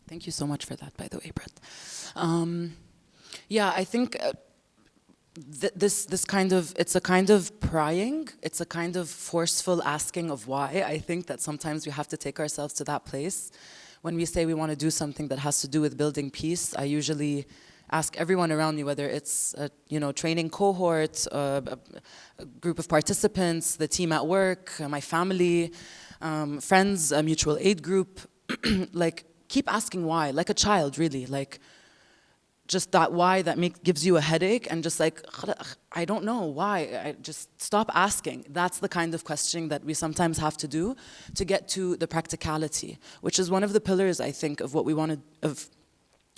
Thank you so much for that, by the way, Brett. Yeah, I think this kind of, it's a kind of prying, it's a kind of forceful asking of why. I think that sometimes we have to take ourselves to that place. When we say we want to do something that has to do with building peace, I usually ask everyone around me, whether it's a training cohort, a group of participants, the team at work, my family, friends, a mutual aid group, like, keep asking why, like a child, really, like just that why that gives you a headache, and just like, I don't know why, I just stop asking. That's the kind of questioning that we sometimes have to do to get to the practicality, which is one of the pillars, I think, of what we want to, of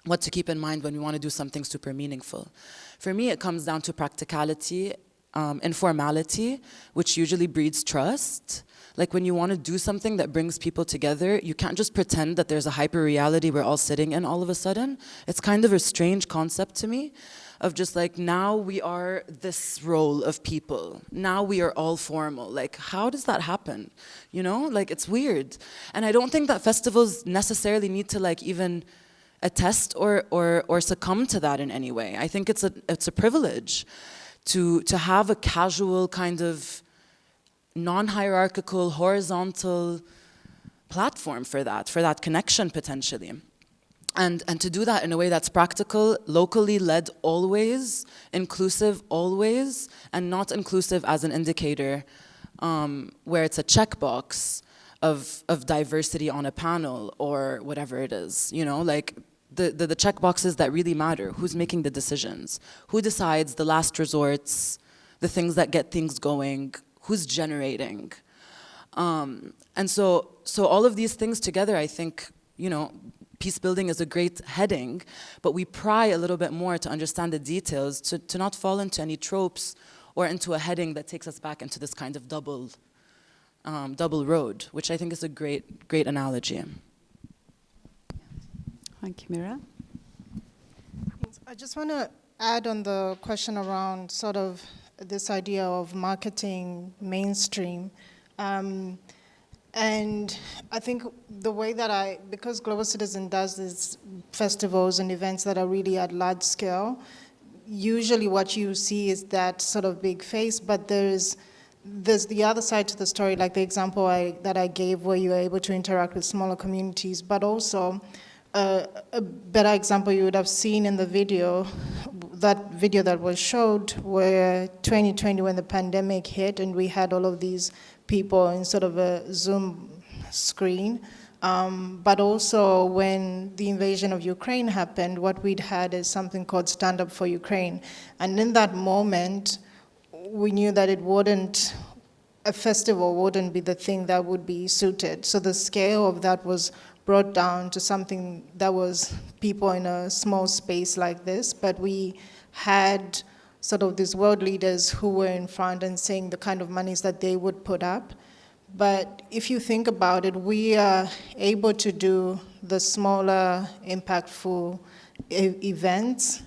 what to keep in mind when we want to do something super meaningful. For me, it comes down to practicality informality, which usually breeds trust. Like when you want to do something that brings people together, you can't just pretend that there's a hyper reality we're all sitting in all of a sudden. It's kind of a strange concept to me of just like, now we are this role of people. Now we are all formal. Like, how does that happen? You know, like it's weird. And I don't think that festivals necessarily need to like even attest or succumb to that in any way. I think it's a privilege to have a casual kind of non-hierarchical, horizontal platform for that connection potentially. And to do that in a way that's practical, locally led always, inclusive always, and not inclusive as an indicator where it's a checkbox of diversity on a panel or whatever it is, you know, like the checkboxes that really matter. Who's making the decisions? Who decides the last resorts, the things that get things going? Who's generating? And so all of these things together, I think, you know, peace building is a great heading, but we pry a little bit more to understand the details, to not fall into any tropes or into a heading that takes us back into this kind of double road, which I think is a great analogy. Thank you, Mira. I just want to add on the question around sort of this idea of marketing mainstream. And I think the way that because Global Citizen does these festivals and events that are really at large scale, usually what you see is that sort of big face, but there's the other side to the story, like the example that I gave where you are able to interact with smaller communities, but also a better example you would have seen in the video, that video that was showed where 2020 when the pandemic hit and we had all of these people in sort of a Zoom screen, but also when the invasion of Ukraine happened, what we'd had is something called Stand Up for Ukraine. And in that moment, we knew that a festival wouldn't be the thing that would be suited. So the scale of that was brought down to something that was people in a small space like this, but we had sort of these world leaders who were in front and saying the kind of monies that they would put up. But if you think about it, we are able to do the smaller, impactful events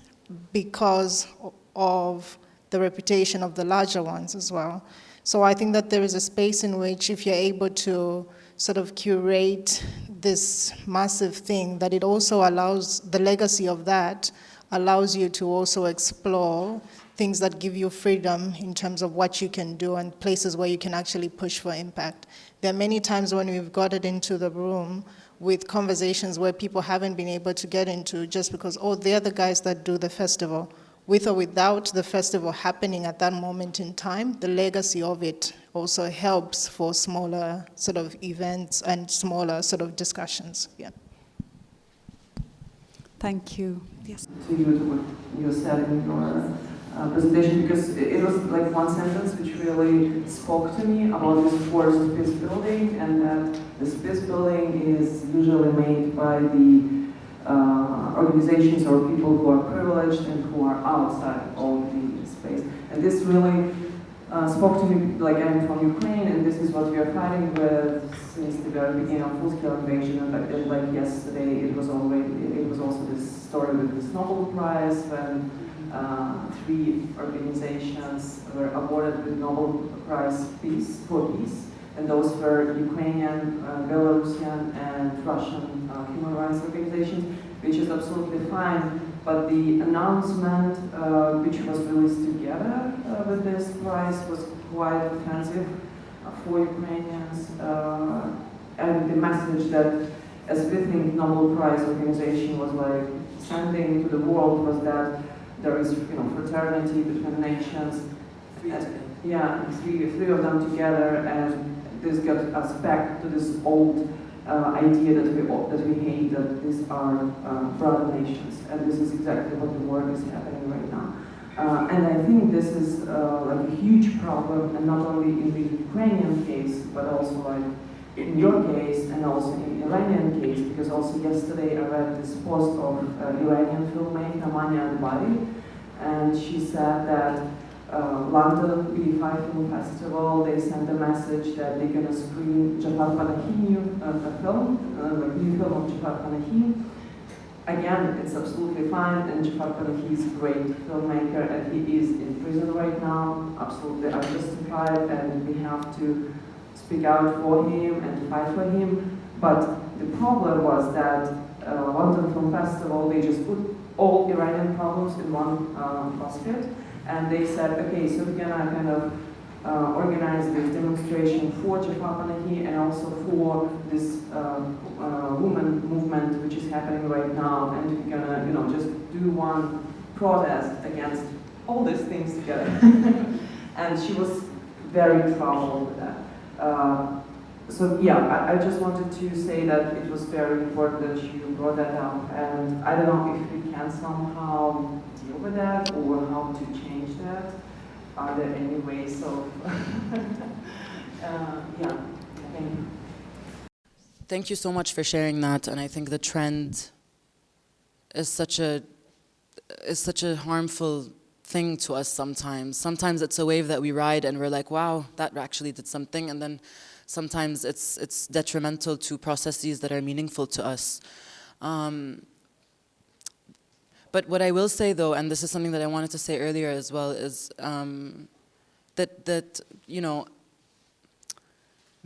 because of the reputation of the larger ones as well. So I think that there is a space in which if you're able to sort of curate this massive thing, that it also allows, the legacy of that allows you to also explore things that give you freedom in terms of what you can do and places where you can actually push for impact. There are many times when we've got it into the room with conversations where people haven't been able to get into just because, oh, they're the guys that do the festival. With or without the festival happening at that moment in time, the legacy of it also helps for smaller sort of events and smaller sort of discussions. Yeah. Thank you. Yes. To you, to what you said in your presentation, because it was like one sentence which really spoke to me about this forced peace building, and that this peace building is usually made by the organizations or people who are privileged and who are outside of the space. And this really spoke to me, like I'm from Ukraine, and this is what we are fighting with since the very beginning of full-scale invasion. And like yesterday, it was also this story with this Nobel Prize when 3 organizations were awarded with Nobel Prize for peace, and those were Ukrainian, Belarusian, and Russian human rights organizations, which is absolutely fine. But the announcement, which was released together with this prize, was quite offensive for Ukrainians, and the message that, as we think Nobel Prize organization was like sending to the world, was that there is, fraternity between nations. Three of them together, and this got us back to this old idea that we hate, that these are brother nations, and this is exactly what the work is happening right now. And I think this is like a huge problem, and not only in the Ukrainian case, but also like in your case and also in the Iranian case, because also yesterday I read this post of Iranian filmmaker Manya, and she said that London B5 Film Festival, they sent a message that they're going to screen Jafar Panahi, a film, like new film of Jafar Panahi. Again, it's absolutely fine, and Jafar Panahi is a great filmmaker, and he is in prison right now, absolutely unjustified, and we have to speak out for him and fight for him. But the problem was that London Film Festival, they just put all Iranian problems in one basket, and they said, okay, so we're gonna kind of organize this demonstration for Jafar Panahi and also for this women movement which is happening right now, and we're gonna, you know, just do one protest against all these things together. And she was very troubled with that. So yeah, I just wanted to say that it was very important that you brought that up, and I don't know if we can somehow deal with that or how to change that. Are there any ways of, yeah, thank you. Thank you so much for sharing that, and I think the trend is such a harmful thing to us sometimes. Sometimes it's a wave that we ride and we're like, wow, that actually did something, and then sometimes it's detrimental to processes that are meaningful to us. But what I will say though, and this is something that I wanted to say earlier as well, is that you know,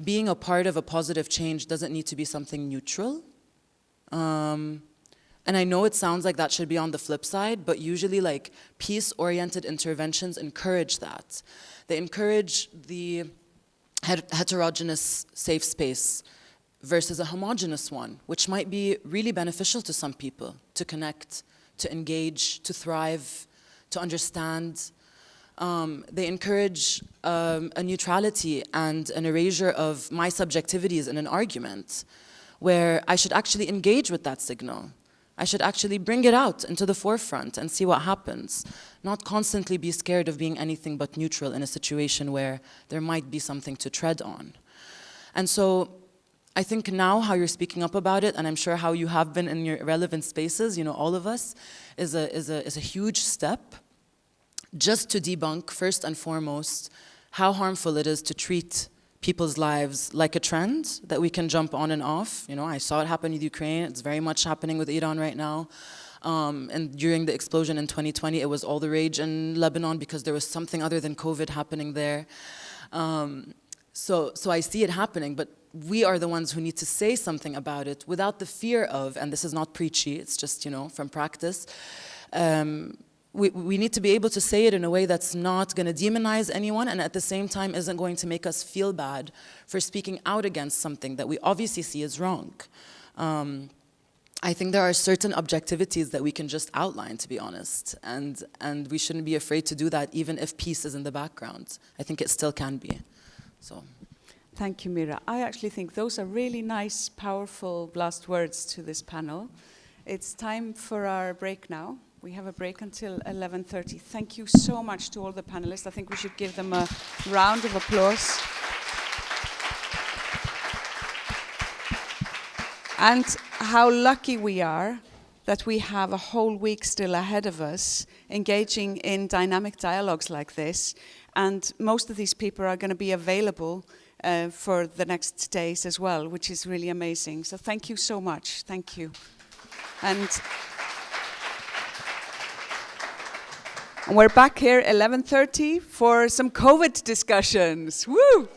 being a part of a positive change doesn't need to be something neutral. And I know it sounds like that should be on the flip side, but usually like peace-oriented interventions encourage that. They encourage the heterogeneous safe space versus a homogeneous one, which might be really beneficial to some people, to connect, to engage, to thrive, to understand. They encourage a neutrality and an erasure of my subjectivities in an argument, where I should actually engage with that signal. I should actually bring it out into the forefront and see what happens, not constantly be scared of being anything but neutral in a situation where there might be something to tread on. And so I think now how you're speaking up about it, and I'm sure how you have been in your relevant spaces, you know, all of us, is a huge step just to debunk, first and foremost, how harmful it is to treat people's lives like a trend that we can jump on and off. You know, I saw it happen with Ukraine. It's very much happening with Iran right now. And during the explosion in 2020, it was all the rage in Lebanon because there was something other than COVID happening there. So I see it happening, but we are the ones who need to say something about it without the fear of, and this is not preachy, it's just, you know, from practice, we need to be able to say it in a way that's not going to demonize anyone and at the same time isn't going to make us feel bad for speaking out against something that we obviously see as wrong. I think there are certain objectivities that we can just outline, to be honest, and we shouldn't be afraid to do that even if peace is in the background. I think it still can be. So. Thank you, Mira. I actually think those are really nice, powerful last words to this panel. It's time for our break now. We have a break until 11:30. Thank you so much to all the panelists. I think we should give them a round of applause. And how lucky we are that we have a whole week still ahead of us engaging in dynamic dialogues like this. And most of these people are going to be available for the next days as well, which is really amazing. So thank you so much. Thank you. And we're back here 11:30 for some COVID discussions. Woo!